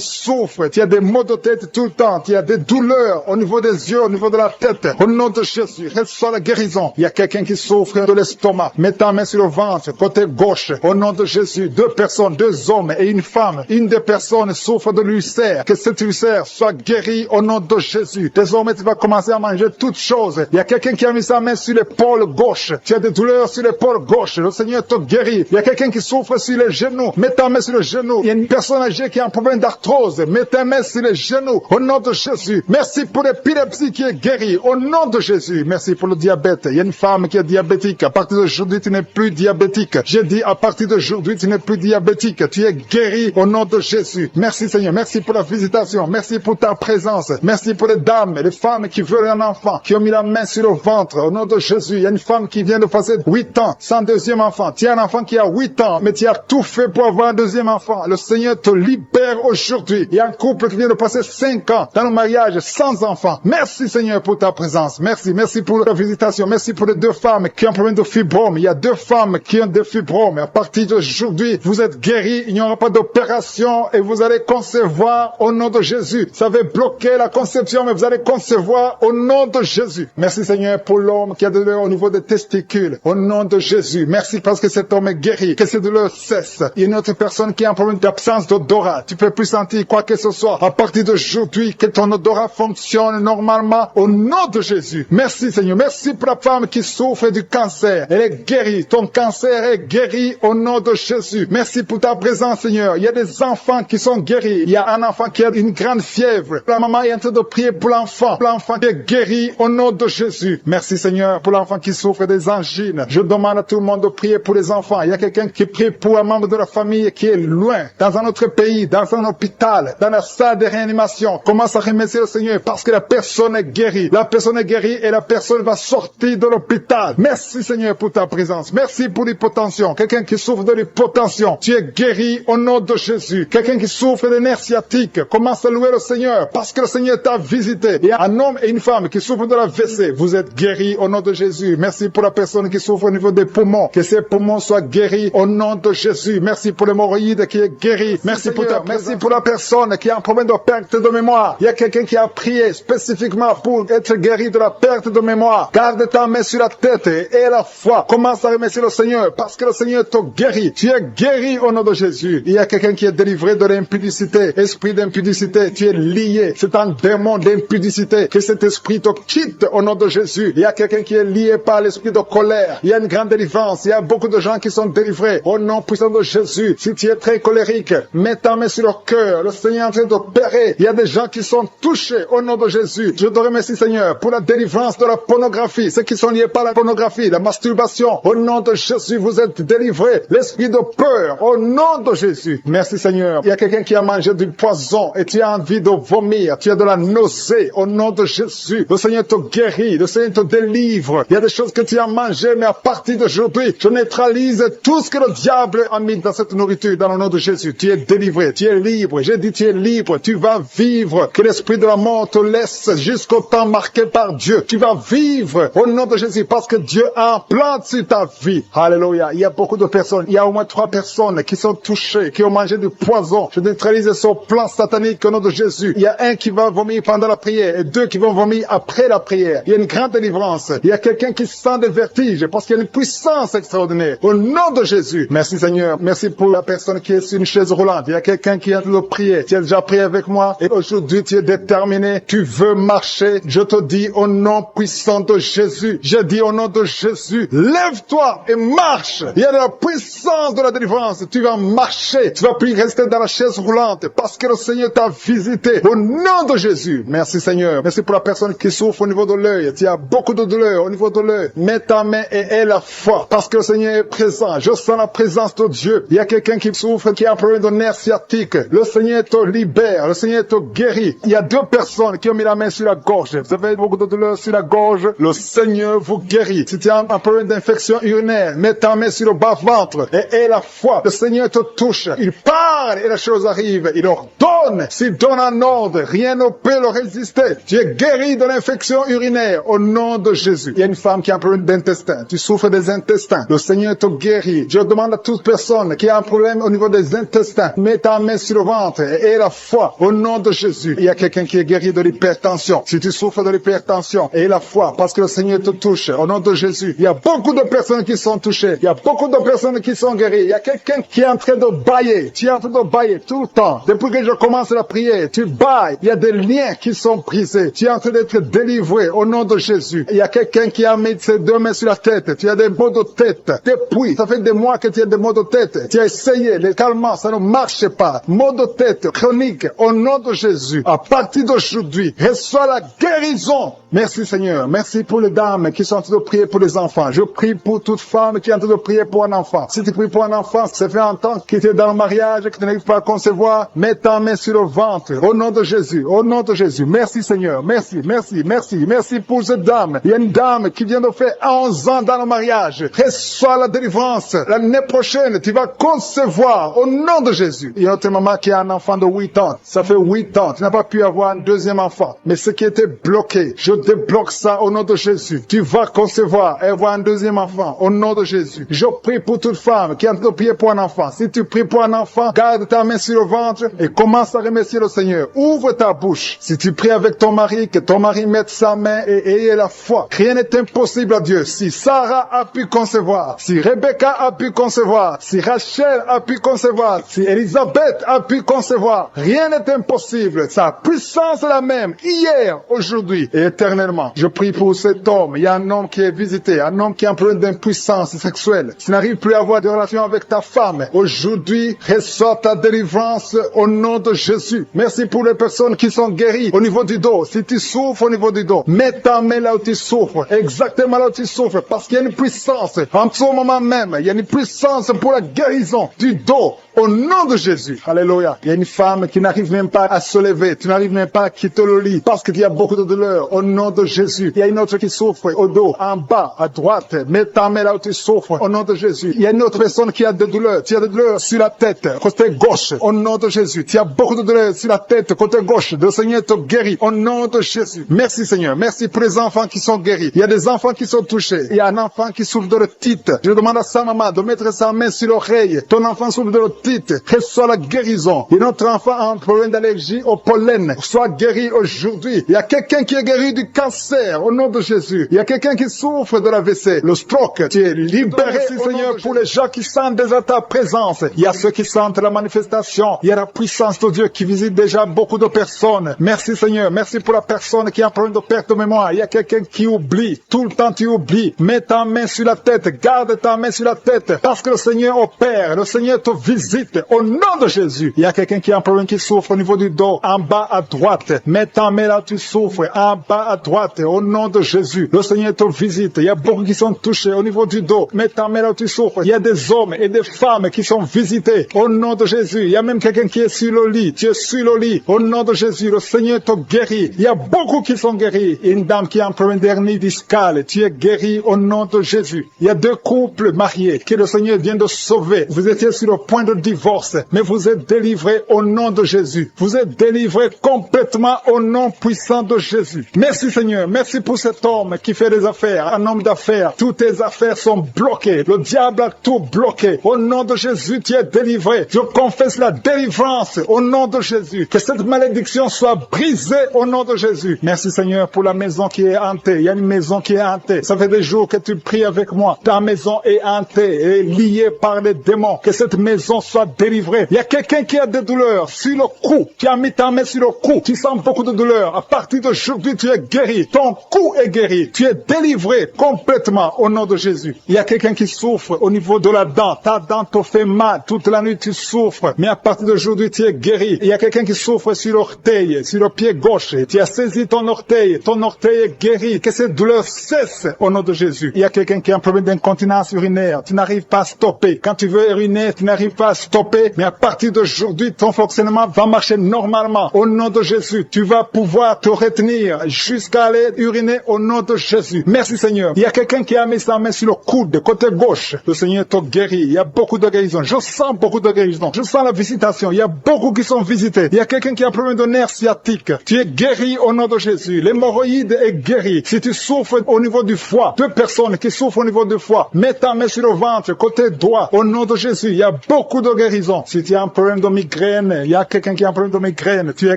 souffres. Tu as des maux de tête tout le temps. Tu as des douleurs au niveau des yeux, au niveau de la tête. Au nom de Jésus, reçois la guérison. Il y a quelqu'un qui souffre de l'estomac. Mets ta main sur le ventre, côté gauche. Au nom de Jésus, 2 personnes, 2 hommes et une femme. Une des personnes souffre de l'ulcère. Que cet ulcère soit guéri au nom de Jésus. Désormais, tu vas commencer à manger toutes choses. Il y a quelqu'un qui a mis sa main sur l'épaule gauche. Tu as des douleurs sur l'épaule gauche. Le Seigneur te guérit. Il y a quelqu'un qui souffre sur les genoux. Mets ta main sur le genou. Il y a une personne âgée qui a un problème d'arthrose. Mets ta main sur les genoux. Au nom de Jésus. Merci pour l'épilepsie qui est guérie. Au nom de Jésus. Merci pour le diabète. Il y a une femme qui est diabétique. À partir d'aujourd'hui, tu n'es plus diabétique. J'ai dit, à partir d'aujourd'hui, tu n'es plus diabétique. Tu es guéri au nom de Jésus. Merci, Seigneur. Merci pour la visitation. Merci pour ta présence. Merci pour les dames et les femmes qui veulent un enfant, qui ont mis la main sur le ventre. Au nom de Jésus, il y a une femme qui vient de passer 8 ans sans 2e enfant. Tu as un enfant qui a 8 ans, mais tu as tout fait pour avoir un 2e enfant. Le Seigneur te libère aujourd'hui. Il y a un couple qui vient de passer 5 ans dans le mariage sans enfant. Merci, Seigneur, pour ta présence. Merci pour la visitation. Merci pour les 2 femmes qui ont un problème de fibrome. Il y a 2 femmes qui ont des fibromes. À partir d'aujourd'hui, vous êtes guéris. Il n'y aura pas d'opération et vous allez concevoir au nom de Jésus. Ça va bloquer la conception, mais vous allez concevoir au nom de Jésus. Merci, Seigneur, pour l'homme qui a des douleurs au niveau des testicules. Au nom de Jésus. Merci parce que cet homme est guéri. Que ces douleurs cessent. Il y a une autre personne qui a un problème d'absence d'odorat. Tu peux plus sentir quoi que ce soit. À partir d'aujourd'hui, que ton odorat fonctionne normalement au nom de Jésus. Merci, Seigneur. Merci pour la femme qui souffre du cancer. Elle est guérie. Ton cancer est guéri au nom de Jésus. Merci pour ta présence, Seigneur. Il y a des enfants qui sont guéris. Il y a un enfant qui a une grande fièvre. La maman est en train de prier pour l'enfant. L'enfant est guéri au nom de Jésus. Merci, Seigneur, pour l'enfant qui souffre des angines. Je demande à tout le monde de prier pour les enfants. Il y a quelqu'un qui prie pour un membre de la famille qui est loin, dans un autre pays, dans un hôpital, dans la salle de réanimation. Commence à remercier le Seigneur parce que la personne est guérie. La personne est guérie et la personne va sortir de l'hôpital. Merci, Seigneur, pour ta présence. Merci pour l'hypotension. Quelqu'un qui souffre de l'hypotension, tu es guéri au nom de Jésus. Quelqu'un qui souffre des nerfs sciatiques, commence à louer le Seigneur parce que le Seigneur t'a visité. Il y a un homme et une femme qui souffrent de la WC. Vous êtes guéris au nom de Jésus. Merci pour la personne qui souffre au niveau des poumons. Que ses poumons soient guéris au nom de Jésus. Merci pour l'hémorroïde qui est guéri Merci. Merci pour ta, merci pour la personne qui a un problème de perte de mémoire. Il y a quelqu'un qui a prié spécifiquement pour être guéri de la perte de mémoire. Garde ta main sur la tête et la foi. Commence à remercier le Seigneur parce que le Seigneur te guérit. Tu es guéri au nom de Jésus. Il y a quelqu'un qui est délivré de l'impudicité. Esprit d'impudicité, tu es lié. C'est un démon d'impudicité. Que cet esprit te quitte au nom de Jésus. Il y a quelqu'un qui est lié par l'esprit de colère. Il y a une grande délivrance. Il y a beaucoup de gens qui sont délivrés au nom puissant de Jésus. Si tu es très colérique, mets ta main sur leur cœur. Le Seigneur est en train d'opérer. Il y a des gens qui sont touchés au nom de Jésus. Je te remercie, Seigneur, pour la délivrance de la pornographie. Ceux qui sont liés par la pornographie, la masturbation. Au nom de Jésus, vous êtes délivrés. L'esprit de peur, au nom de Jésus. Merci, Seigneur. Il y a quelqu'un qui a mangé du poison et tu as envie de vomir. Tu as de la nausée. Au nom de Jésus, le Seigneur te guérit. Le Seigneur te délivre. Il y a des choses que tu as mangées, mais à partir d'aujourd'hui, je neutralise tout ce que le diable a mis dans cette nourriture, dans le nom de Jésus. Tu es délivré. Tu es libre. J'ai dit, tu es libre. Tu vas vivre. Que l'esprit de la mort te laisse jusqu'au temps marqué par Dieu. Tu vas vivre au nom de Jésus parce que Dieu a un plan sur ta vie. Alléluia. Il y a beaucoup de personnes. Il y a au moins 3 personnes qui sont touchées, qui ont mangé du poison. Je neutralise son plan satanique au nom de Jésus. Il y a un qui va vomir pendant la prière et 2 qui vont vomir après la prière. Il y a une grande délivrance. Il y a quelqu'un qui sent des vertiges parce qu'il y a une puissance extraordinaire. Au nom de Jésus. Merci Seigneur. Merci pour la personne qui est sur une chaise roulante. Il y a quelqu'un qui est en train de prier. Tu as déjà prié avec moi et aujourd'hui tu es déterminé. Tu veux marcher. Je te dis au nom puissant de Jésus. Je dis au nom de Jésus. Lève-toi et marche. Il y a de la puissance de la délivrance. Tu vas marcher. Tu vas plus rester dans la chaise roulante parce que le Seigneur t'a visité. Au nom de Jésus. Merci Seigneur. Merci pour la personne qui souffre au niveau de l'œil. Tu as beaucoup de douleur au niveau de l'œil. Mets ta main et aie la foi parce que le Seigneur est présent. Je sens la présence de Dieu. Il y a quelqu'un qui souffre, qui a un problème de nerf sciatique. Le Seigneur te libère. Le Seigneur te guérit. Il y a 2 personnes qui ont mis la main sur la gorge. Vous avez beaucoup de douleur sur la gorge. Le Seigneur vous guérit. Si tu as un problème d'infection urinaire, mets ta main sur le bas-ventre et aie la foi. Le Seigneur te touche. Il parle et les choses arrivent. Il ordonne. S'il donne un ordre, rien ne peut le résister. Tu es guéri de l'infection urinaire au nom de Jésus. Il y a une femme qui a un problème d'intestin. Tu souffres des intestins. Le Seigneur te guérit. Je demande à toute personne qui a un problème au niveau des intestins, mets ta main sur le ventre et aie la foi au nom de Jésus. Il y a quelqu'un qui est guéri de l'hypertension. Si tu souffres de l'hypertension, aie la foi parce que le Seigneur te touche au nom de Jésus. Il y a beaucoup de personnes qui sont touchées. Il y a beaucoup de personnes qui sont guéries. Il y a quelqu'un qui est en train de bailler. Tu es en train de bailler tout le temps. Depuis que je commence la prière, tu bailles. Il y a des liens qui sont brisés. Tu es en train d'être délivré au nom de Jésus. Il y a quelqu'un qui a mis ses 2 mains sur la tête. Tu as des maux de tête. Depuis, ça fait des mois que tu as des maux de tête. Tu as essayé les calmants, ça ne marche pas. Maux de tête chronique au nom de Jésus. À partir d'aujourd'hui, reçois la guérison. Merci Seigneur. Merci pour les dames qui sont en train de prier pour les enfants. Je prie pour toute femme qui est en train de prier pour un enfant. Si tu pries pour un enfant, ça fait un temps que tu es dans le mariage, que tu n'arrives pas à concevoir, mets ta main sur le ventre. Au nom de Jésus. Au nom de Jésus. Merci Seigneur. Merci, merci, merci. Merci pour cette dame. Il y a une dame qui vient de faire 11 ans dans le mariage. Reçois la délivrance. L'année prochaine, tu vas concevoir au nom de Jésus. Il y a notre maman qui a un enfant de 8 ans. Ça fait 8 ans. Tu n'as pas pu avoir un 2e enfant. Mais ce qui était bloqué, je débloque ça au nom de Jésus. Tu vas concevoir et avoir un 2e enfant au nom de Jésus. Je prie pour toute femme qui est en train de prier pour un enfant. Si tu pries pour un enfant, garde ta main sur le ventre et commence à remercier le Seigneur. Ouvre ta bouche. Si tu pries avec ton mari, que ton mari mette sa main et ayez la foi. Rien n'est impossible à Dieu. Si Sarah a pu concevoir, si Rebecca a pu concevoir, si Rachel a pu concevoir, si Elisabeth a pu concevoir, rien n'est impossible. Sa puissance est la même, hier, aujourd'hui et éternellement. Je prie pour cet homme. Il y a un homme qui est visité, un homme qui a un problème d'impuissance sexuelle. Tu n'arrives plus à avoir de relation avec ta femme. Aujourd'hui, reçois ta délivrance au nom de Jésus. Merci pour les personnes qui sont guéries au niveau du dos. Si tu souffres au niveau du dos, mets ta main là où tu souffres, exactement là où tu souffres, parce qu'il y a une puissance. En ce moment même, il y a une puissance pour la guérison du dos. Au nom de Jésus. Alléluia. Il y a une femme qui n'arrive même pas à se lever. Tu n'arrives même pas à quitter le lit parce qu'il y a beaucoup de douleur. Au nom de Jésus. Il y a une autre qui souffre au dos, en bas, à droite. Mets ta main là où tu souffres, au nom de Jésus. Il y a une autre personne qui a des douleurs. Tu as des douleurs sur la tête, côté gauche, au nom de Jésus. Tu as beaucoup de douleurs sur la tête, côté gauche. Le Seigneur te guérit, au nom de Jésus. Merci Seigneur. Merci pour les enfants qui sont guéris. Il y a des enfants qui sont touchés. Il y a un enfant qui souffre de l'otite. Je demande à sa maman de mettre sa main sur l'oreille. Ton enfant souffre de l'otite. Que ce soit la guérison. Et notre enfant a un problème d'allergie au pollen. Soit guéri aujourd'hui. Il y a quelqu'un qui est guéri du cancer, au nom de Jésus. Il y a quelqu'un qui souffre de l'AVC, le stroke. Tu es libéré, merci Seigneur, pour les gens qui sentent déjà ta présence. Il y a ceux qui sentent la manifestation. Il y a la puissance de Dieu qui visite déjà beaucoup de personnes. Merci Seigneur. Merci pour la personne qui a un problème de perte de mémoire. Il y a quelqu'un qui oublie. Tout le temps tu oublies. Mets ta main sur la tête. Garde ta main sur la tête. Parce que le Seigneur opère. Le Seigneur te visite. Au nom de Jésus. Il y a quelqu'un qui a un problème qui souffre au niveau du dos. En bas à droite. Mets ta main là où tu souffres. En bas à droite. Au nom de Jésus. Le Seigneur te visite. Il y a beaucoup qui sont touchés au niveau du dos. Mets ta main là où tu souffres. Il y a des hommes et des femmes qui sont visités. Au nom de Jésus. Il y a même quelqu'un qui est sur le lit. Tu es sur le lit. Au nom de Jésus. Le Seigneur te guérit. Il y a beaucoup qui sont guéris. Une dame qui a un problème d'hernie discale. Tu es guéri au nom de Jésus. Il y a deux couples mariés que le Seigneur vient de sauver. Vous étiez sur le point de divorce, mais vous êtes délivrés au nom de Jésus. Vous êtes délivrés complètement au nom puissant de Jésus. Merci Seigneur. Merci pour cet homme qui fait des affaires. Un homme d'affaires. Toutes tes affaires sont bloquées. Le diable a tout bloqué. Au nom de Jésus, tu es délivré. Je confesse la délivrance au nom de Jésus. Que cette malédiction soit brisée au nom de Jésus. Merci Seigneur pour la maison qui est hantée. Il y a une maison qui est hantée. Ça fait des jours que tu pries avec moi. Ta maison est hantée et liée par les démons. Que cette maison soit délivrée. Il y a quelqu'un qui a des douleurs sur le cou. Tu as mis ta main sur le cou. Tu sens beaucoup de douleurs. À partir d'aujourd'hui, tu es guéri. Ton cou est guéri. Tu es délivré complètement au nom de Jésus. Il y a quelqu'un qui souffre au niveau de la dent. Ta dent te fait mal. Toute la nuit, tu souffres. Mais à partir d'aujourd'hui, tu es guéri. Il y a quelqu'un qui souffre sur l'orteil, sur le pied gauche. Tu as saisi ton orteil. Ton orteil est guéri. Que cette douleur cesse au nom de Jésus. Il y a quelqu'un qui a un problème d'incontinence urinaire. Tu n'arrives pas à stopper. Quand tu veux uriner, tu n'arrives pas à stopper. Mais à partir d'aujourd'hui, ton fonctionnement va marcher normalement. Au nom de Jésus, tu vas pouvoir te retenir jusqu'à aller uriner au nom de Jésus. Merci Seigneur. Il y a quelqu'un qui a mis sa main sur le coude, côté gauche. Le Seigneur te guérit. Il y a beaucoup de guérisons. Je sens beaucoup de guérisons. Je sens la visitation. Il y a beaucoup qui sont visités. Il y a quelqu'un qui a un problème de nerf sciatique. Tu es guéri au nom de Jésus. L'hémorroïde est guéri. Si tu souffres au niveau du foie, deux personnes qui souffrent au niveau du foie, mets ta main sur le ventre, côté droit, au nom de Jésus. Il y a beaucoup de guérisons. Si tu as un problème de migraine, il y a quelqu'un qui a un problème de migraine, tu es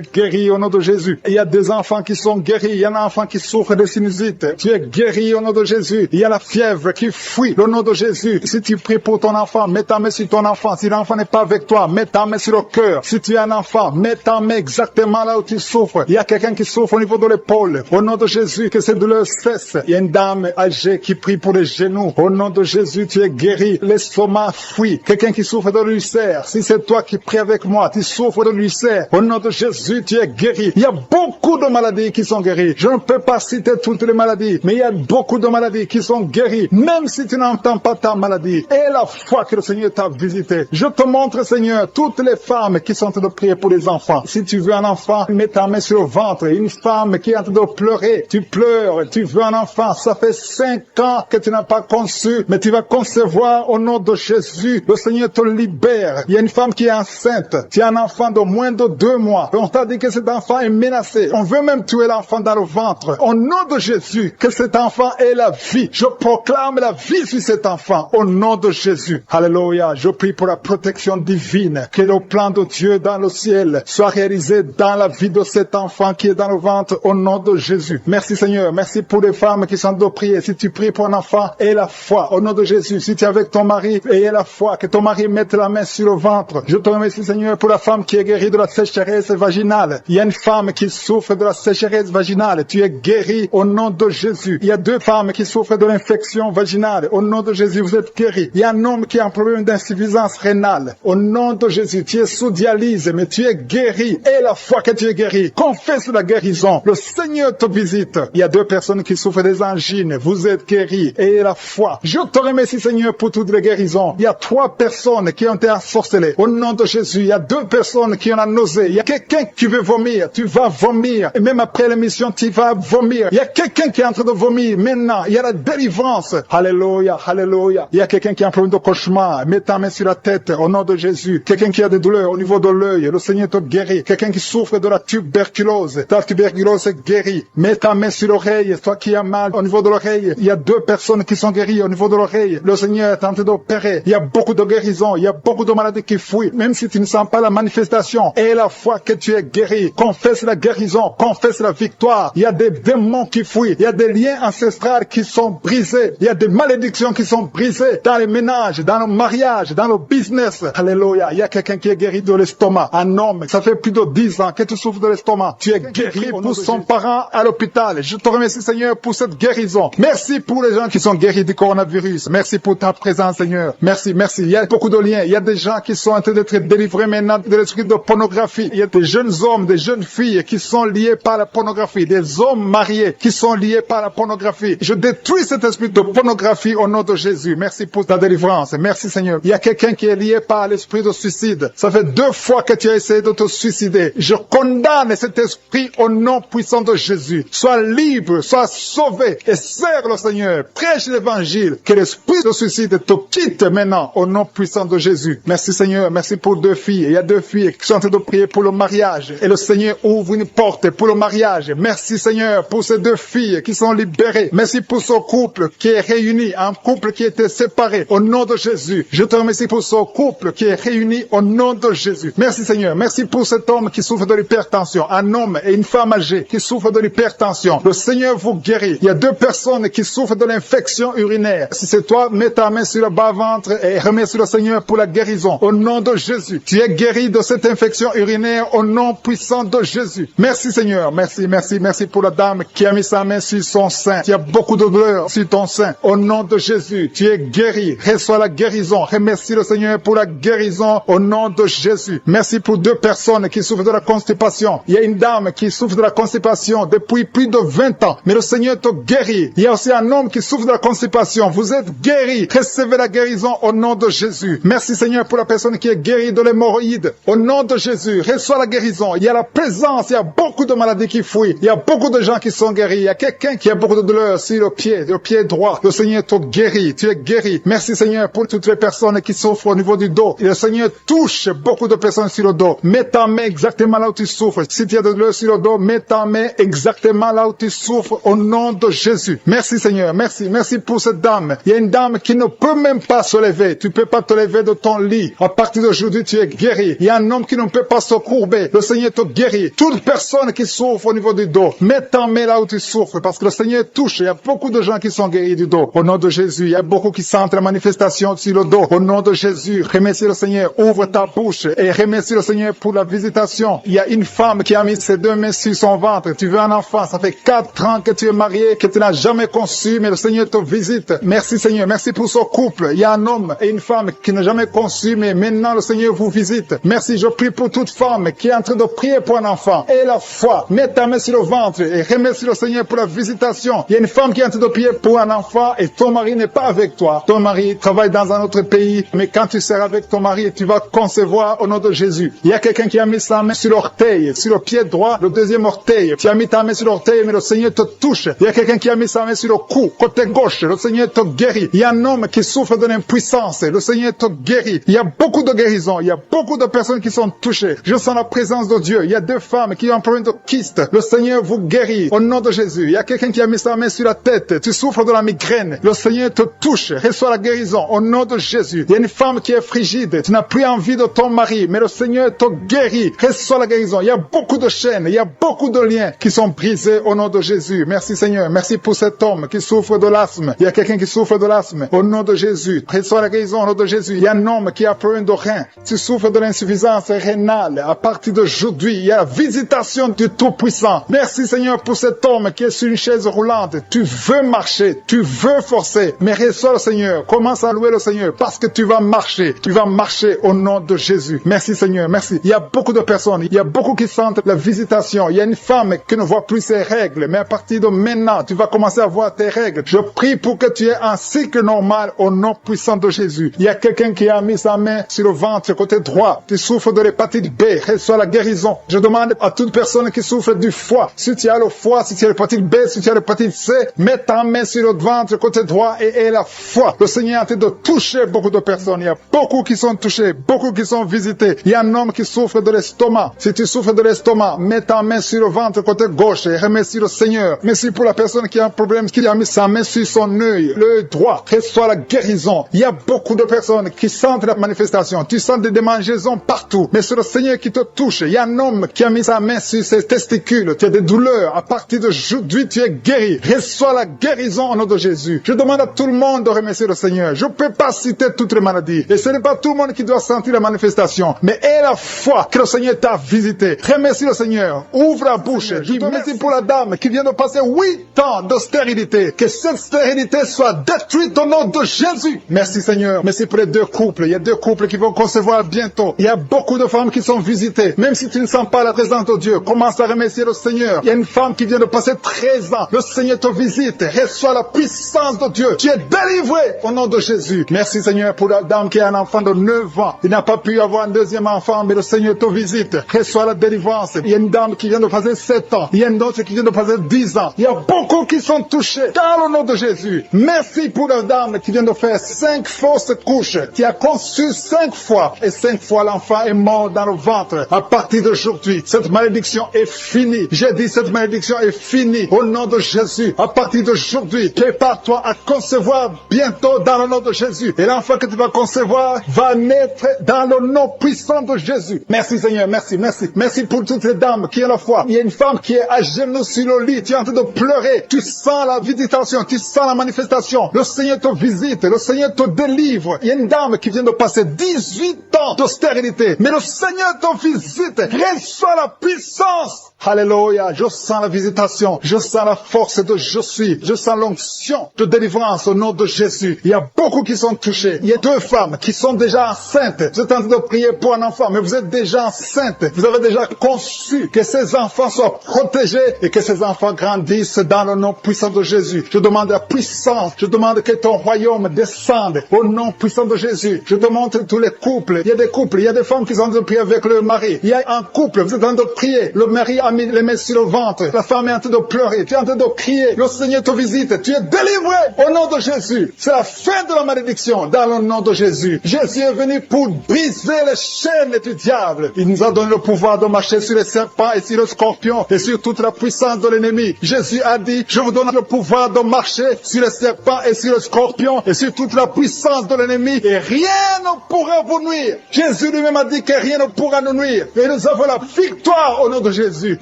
guéri au nom de Jésus. Il y a des enfants qui sont guéris. Il y a un enfant qui souffre de sinusite. Tu es guéri au nom de Jésus. Il y a la fièvre qui fuit au nom de Jésus. Si tu pries pour ton enfant, mets ta main sur ton enfant. Si l'enfant n'est pas avec toi, mets ta main sur le cœur. Si tu es un enfant, mets ta main exactement là où tu souffres. Il y a quelqu'un qui souffre au niveau de l'épaule. Au nom de Jésus, que cette douleur cesse. Il y a une dame âgée qui prie pour les genoux. Au nom de Jésus, tu es guéri. L'estomac fuit. Quelqu'un qui souffre de l'ulcère. Si c'est toi qui pries avec moi, tu souffres de l'ulcère. Au nom de Jésus, tu es guéri. Il y a beaucoup de maladies qui sont guéries. Je ne peux pas citer toutes les maladies, mais il y a beaucoup de maladies qui sont guéries. Même si tu n'entends pas ta maladie. Et la foi que le Seigneur t'a visité. Je te montre, Seigneur, toutes les femmes qui sont en train de prier pour les enfants. Si tu veux un enfant, mets ta main sur le ventre. Une femme qui est en train de pleurer. Tu pleures, tu veux un enfant. Ça fait 5 ans que tu n'as pas conçu, mais tu vas concevoir au nom de Jésus. Le Seigneur te libère. Il y a une femme qui est enceinte. Tu as un enfant de moins de 2 mois. On t'a dit que cet enfant est menacé. On veut même tuer l'enfant dans le ventre. Au nom de Jésus, que cet enfant ait la vie. Je proclame la vie sur cet enfant. Au nom de Jésus. Alléluia. Je prie pour la protection divine. Que le plan de Dieu dans le ciel soit réalisé dans la vie de cet enfant qui est dans le ventre. Au nom de Jésus. Merci Seigneur. Merci pour les femmes qui sont de prier. Si tu pries pour un enfant, aie la foi. Au nom de Jésus. Si tu es avec ton mari, aie la foi. Que ton mari mette la main sur le ventre. Je te remercie Seigneur pour la femme qui est guérie de la sécheresse vaginale. Il y a une femme qui souffre de la sécheresse vaginale. Tu es guéri au nom de Jésus. Il y a 2 femmes qui souffrent de l'infection vaginale. Au nom de Jésus, vous êtes guéris. Il y a un homme qui a un problème d'insuffisance rénale. Au nom de Jésus, tu es sous dialyse, mais tu es guéri. Et la foi que tu es guéri, confesse la guérison. Le Seigneur te visite. Il y a 2 personnes qui souffrent des angines. Vous êtes guéris. Et la foi. Je te remercie Seigneur pour toutes les guérisons. Il y a 3 personnes qui ont été ensorcelées. Au nom de Jésus, il y a 2 personnes qui ont la nausée. Il y a quelqu'un qui veut vomir. Tu vas vomir. Et même après l'émission, tu arrive à vomir. Il y a quelqu'un qui est en train de vomir maintenant. Il y a la délivrance. Alléluia, alléluia. Il y a quelqu'un qui a un problème de cauchemar. Mets ta main sur la tête au nom de Jésus. Quelqu'un qui a des douleurs au niveau de l'œil. Le Seigneur te guérit. Quelqu'un qui souffre de la tuberculose. Ta tuberculose est guérie. Mets ta main sur l'oreille. Toi qui as mal au niveau de l'oreille. Il y a 2 personnes qui sont guéries au niveau de l'oreille. Le Seigneur est en train d'opérer. Il y a beaucoup de guérisons. Il y a beaucoup de maladies qui fuient. Même si tu ne sens pas la manifestation. Et la foi que tu es guéri. Confesse la guérison. Confesse la victoire. Il y a des démons qui fuient. Il y a des liens ancestrales qui sont brisés. Il y a des malédictions qui sont brisées dans les ménages, dans le mariage, dans le business. Alléluia. Il y a quelqu'un qui est guéri de l'estomac. Un homme, ça fait plus de 10 ans que tu souffres de l'estomac. Tu es guéri pour son parent à l'hôpital. Je te remercie, Seigneur, pour cette guérison. Merci pour les gens qui sont guéris du coronavirus. Merci pour ta présence, Seigneur. Merci, merci. Il y a beaucoup de liens. Il y a des gens qui sont en train d'être délivrés maintenant de l'esprit de pornographie. Il y a des jeunes hommes, des jeunes filles qui sont liés par la pornographie. Des hommes mariés qui sont liés par la pornographie. Je détruis cet esprit de pornographie au nom de Jésus. Merci pour ta délivrance. Merci, Seigneur. Il y a quelqu'un qui est lié par l'esprit de suicide. Ça fait 2 fois que tu as essayé de te suicider. Je condamne cet esprit au nom puissant de Jésus. Sois libre, sois sauvé et sers le Seigneur. Prêche l'évangile. Que l'esprit de suicide te quitte maintenant au nom puissant de Jésus. Merci, Seigneur. Merci pour 2 filles. Il y a 2 filles qui sont en train de prier pour le mariage. Et le Seigneur ouvre une porte pour le mariage. Merci, Seigneur, pour ces 2 filles qui sont libérées. Merci pour ce couple qui est réuni, un couple qui était séparé au nom de Jésus. Je te remercie pour ce couple qui est réuni au nom de Jésus. Merci, Seigneur. Merci pour cet homme qui souffre de l'hypertension, un homme et une femme âgée qui souffrent de l'hypertension. Le Seigneur vous guérit. Il y a 2 personnes qui souffrent de l'infection urinaire. Si c'est toi, mets ta main sur le bas-ventre et remercie le Seigneur pour la guérison. Au nom de Jésus, tu es guéri de cette infection urinaire au nom puissant de Jésus. Merci, Seigneur. Merci, merci, merci pour la dame qui a mis sa main sur son sein. Il y a beaucoup de douleur sur ton sein. Au nom de Jésus, tu es guéri. Reçois la guérison. Remercie le Seigneur pour la guérison au nom de Jésus. Merci pour 2 personnes qui souffrent de la constipation. Il y a une dame qui souffre de la constipation depuis plus de 20 ans. Mais le Seigneur te guérit. Il y a aussi un homme qui souffre de la constipation. Vous êtes guéri. Recevez la guérison au nom de Jésus. Merci, Seigneur, pour la personne qui est guérie de l'hémorroïde. Au nom de Jésus, reçois la guérison. Il y a la présence. Il y a beaucoup de maladies qui fuient. Il y a beaucoup de gens qui sont guéris. Il y a quelqu'un qui a beaucoup de douleur sur le pied droit. Le Seigneur te guérit. Tu es guéri. Merci, Seigneur, pour toutes les personnes qui souffrent au niveau du dos. Et le Seigneur touche beaucoup de personnes sur le dos. Mets ta main exactement là où tu souffres. Si tu as de douleur sur le dos, mets ta main exactement là où tu souffres au nom de Jésus. Merci, Seigneur. Merci. Merci pour cette dame. Il y a une dame qui ne peut même pas se lever. Tu peux pas te lever de ton lit. À partir d'aujourd'hui, tu es guéri. Il y a un homme qui ne peut pas se courber. Le Seigneur te guérit. Toute personne qui souffre au niveau du dos, mets ta main là où tu souffres parce que le Seigneur touche. Il y a beaucoup de gens qui sont guéris du dos. Au nom de Jésus, il y a beaucoup qui sentent la manifestation sur le dos. Au nom de Jésus, remercie le Seigneur. Ouvre ta bouche et remercie le Seigneur pour la visitation. Il y a une femme qui a mis ses 2 mains sur son ventre. Tu veux un enfant. Ça fait 4 ans que tu es marié, que tu n'as jamais conçu, mais le Seigneur te visite. Merci, Seigneur. Merci pour ce couple. Il y a un homme et une femme qui n'ont jamais conçu, mais maintenant le Seigneur vous visite. Merci. Je prie pour toute femme qui est en train de prier pour un enfant. Et la foi. Mets ta main sur le ventre et remercie le Seigneur pour la visitation. Il y a une femme qui est en train de prier pour un enfant et ton mari n'est pas avec toi. Ton mari travaille dans un autre pays, mais quand tu seras avec ton mari, tu vas concevoir au nom de Jésus. Il y a quelqu'un qui a mis sa main sur l'orteil, sur le pied droit, le 2e orteil. Tu as mis ta main sur l'orteil, mais le Seigneur te touche. Il y a quelqu'un qui a mis sa main sur le cou, côté gauche. Le Seigneur te guérit. Il y a un homme qui souffre de l'impuissance. Le Seigneur te guérit. Il y a beaucoup de guérisons. Il y a beaucoup de personnes qui sont touchées. Je sens la présence de Dieu. Il y a 2 femmes qui ont un problème de kyste. Le Seigneur vous guérit au nom de Jésus. Il y a quelqu'un qui a mis sa main sur la tête. Tu souffres de la migraine. Le Seigneur te touche. Reçois la guérison au nom de Jésus. Il y a une femme qui est frigide. Tu n'as plus envie de ton mari, mais le Seigneur te guérit. Reçois la guérison. Il y a beaucoup de chaînes. Il y a beaucoup de liens qui sont brisés au nom de Jésus. Merci, Seigneur. Merci pour cet homme qui souffre de l'asthme. Il y a quelqu'un qui souffre de l'asthme au nom de Jésus. Reçois la guérison au nom de Jésus. Il y a un homme qui a problème de rein. Tu souffres de l'insuffisance rénale. À partir d'aujourd'hui, il y a la visitation du Tout-Puissant. Merci, Seigneur, pour cet homme qui est sur une chaise roulante. Tu veux marcher. Tu veux forcer. Mais reçois le Seigneur. Commence à louer le Seigneur parce que tu vas marcher. Tu vas marcher au nom de Jésus. Merci, Seigneur. Merci. Il y a beaucoup de personnes. Il y a beaucoup qui sentent la visitation. Il y a une femme qui ne voit plus ses règles. Mais à partir de maintenant, tu vas commencer à voir tes règles. Je prie pour que tu aies un cycle normal au nom puissant de Jésus. Il y a quelqu'un qui a mis sa main sur le ventre côté droit. Tu souffres de l'hépatite B. Reçois la guérison. Je demande à toute personne qui souffre du foie. Si tu tu as le foie, si tu as l'hépatite B, si tu as l'hépatite C, mets ta main sur le ventre côté droit et aie la foi. Le Seigneur est en train de toucher beaucoup de personnes. Il y a beaucoup qui sont touchés, beaucoup qui sont visités. Il y a un homme qui souffre de l'estomac. Si tu souffres de l'estomac, mets ta main sur le ventre côté gauche et remercie le Seigneur. Merci pour la personne qui a un problème, qui a mis sa main sur son œil, l'œil droit. Reçois la guérison. Il y a beaucoup de personnes qui sentent la manifestation. Tu sens des démangeaisons partout. Mais c'est le Seigneur qui te touche. Il y a un homme qui a mis sa main sur ses testicules. Tu as des douleurs. À partir d'aujourd'hui, tu es guéri. Reçois la guérison au nom de Jésus. Je demande à tout le monde de remercier le Seigneur. Je ne peux pas citer toutes les maladies. Et ce n'est pas tout le monde qui doit sentir la manifestation. Mais aie la foi que le Seigneur t'a visité. Remercie le Seigneur. Ouvre la bouche. Dis merci pour la dame qui vient de passer 8 ans de stérilité. Que cette stérilité soit détruite au nom de Jésus. Merci Seigneur. Merci pour les 2 couples. Il y a 2 couples qui vont concevoir bientôt. Il y a beaucoup de femmes qui sont visitées. Même si tu ne sens pas la présence de Dieu, commence à remercier le Seigneur. Il y a une femme qui vient de passer 13 ans. Le Seigneur te visite. Reçois la puissance de Dieu. Tu es délivré au nom de Jésus. Merci Seigneur pour la dame qui a un enfant de 9 ans. Il n'a pas pu avoir un deuxième enfant, mais le Seigneur te visite. Reçois la délivrance. Il y a une dame qui vient de passer 7 ans. Il y a une autre qui vient de passer 10 ans. Il y a beaucoup qui sont touchés. Dans le nom de Jésus. Merci pour la dame qui vient de faire 5 fausses couches. Qui a conçu 5 fois. Et 5 fois l'enfant est mort dans le ventre. À partir d'aujourd'hui, cette malédiction est finie. J'ai dit cette malédiction est finie. Au nom de Jésus. À partir d'aujourd'hui, prépare-toi à concevoir bientôt dans le nom de Jésus. Et l'enfant que tu vas concevoir va naître dans le nom puissant de Jésus. Merci Seigneur, merci, merci. Merci pour toutes les dames qui ont la foi. Il y a une femme qui est à genoux sur le lit. Tu es en train de pleurer. Tu sens la visitation, tu sens la manifestation. Le Seigneur te visite, le Seigneur te délivre. Il y a une dame qui vient de passer 18 ans de stérilité. Mais le Seigneur te visite. Reçois la puissance. Alléluia, je sens la visitation, je sens la force de je suis, je sens l'onction de délivrance au nom de Jésus. Il y a beaucoup qui sont touchés. Il y a 2 femmes qui sont déjà enceintes. Vous êtes en train de prier pour un enfant, mais vous êtes déjà enceinte. Vous avez déjà conçu que ces enfants soient protégés et que ces enfants grandissent dans le nom puissant de Jésus. Je demande la puissance, je demande que ton royaume descende au nom puissant de Jésus. Je te montre tous les couples. Il y a des couples, il y a des femmes qui sont en train de prier avec leur mari. Il y a un couple, vous êtes en train de prier. Le mari a mis les mains sur le ventre. La femme est en train de pleurer. Tu es en train de crier. Le Seigneur te visite. Tu es délivré au nom de Jésus. C'est la fin de la malédiction dans le nom de Jésus. Jésus est venu pour briser les chaînes du diable. Il nous a donné le pouvoir de marcher sur les serpents et sur le scorpion et sur toute la puissance de l'ennemi. Jésus a dit, je vous donne le pouvoir de marcher sur les serpents et sur le scorpion et sur toute la puissance de l'ennemi et rien ne pourra vous nuire. Jésus lui-même a dit que rien ne pourra nous nuire. Et nous avons la victoire au nom de Jésus.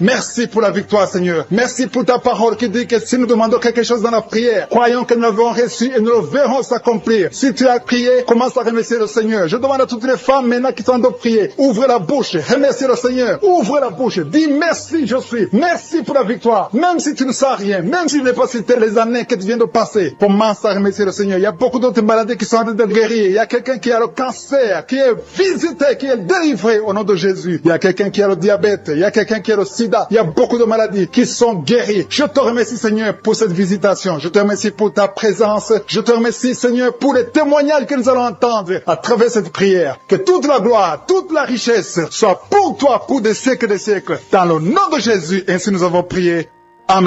Merci pour la victoire, Seigneur. Merci pour ta parole qui dit que si nous demandons quelque chose dans la prière, croyons que nous l'avons reçu et nous le verrons s'accomplir. Si tu as prié, commence à remercier le Seigneur. Je demande à toutes les femmes maintenant qui sont en train de prier, ouvre la bouche, remercie le Seigneur. Ouvre la bouche, dis merci, je suis. Merci pour la victoire. Même si tu ne sens rien, même si tu n'as pas cité les années que tu viens de passer, commence à remercier le Seigneur. Il y a beaucoup d'autres maladies qui sont en train de guérir. Il y a quelqu'un qui a le cancer, qui est visité, qui est délivré au nom de Jésus. Il y a quelqu'un qui a le diabète, il y a quelqu'un qui a le sida. Il y a beaucoup de maladies qui sont guéries. Je te remercie, Seigneur, pour cette visitation. Je te remercie pour ta présence. Je te remercie, Seigneur, pour les témoignages que nous allons entendre à travers cette prière. Que toute la gloire, toute la richesse soit pour toi, pour des siècles et des siècles. Dans le nom de Jésus, ainsi nous avons prié. Amen.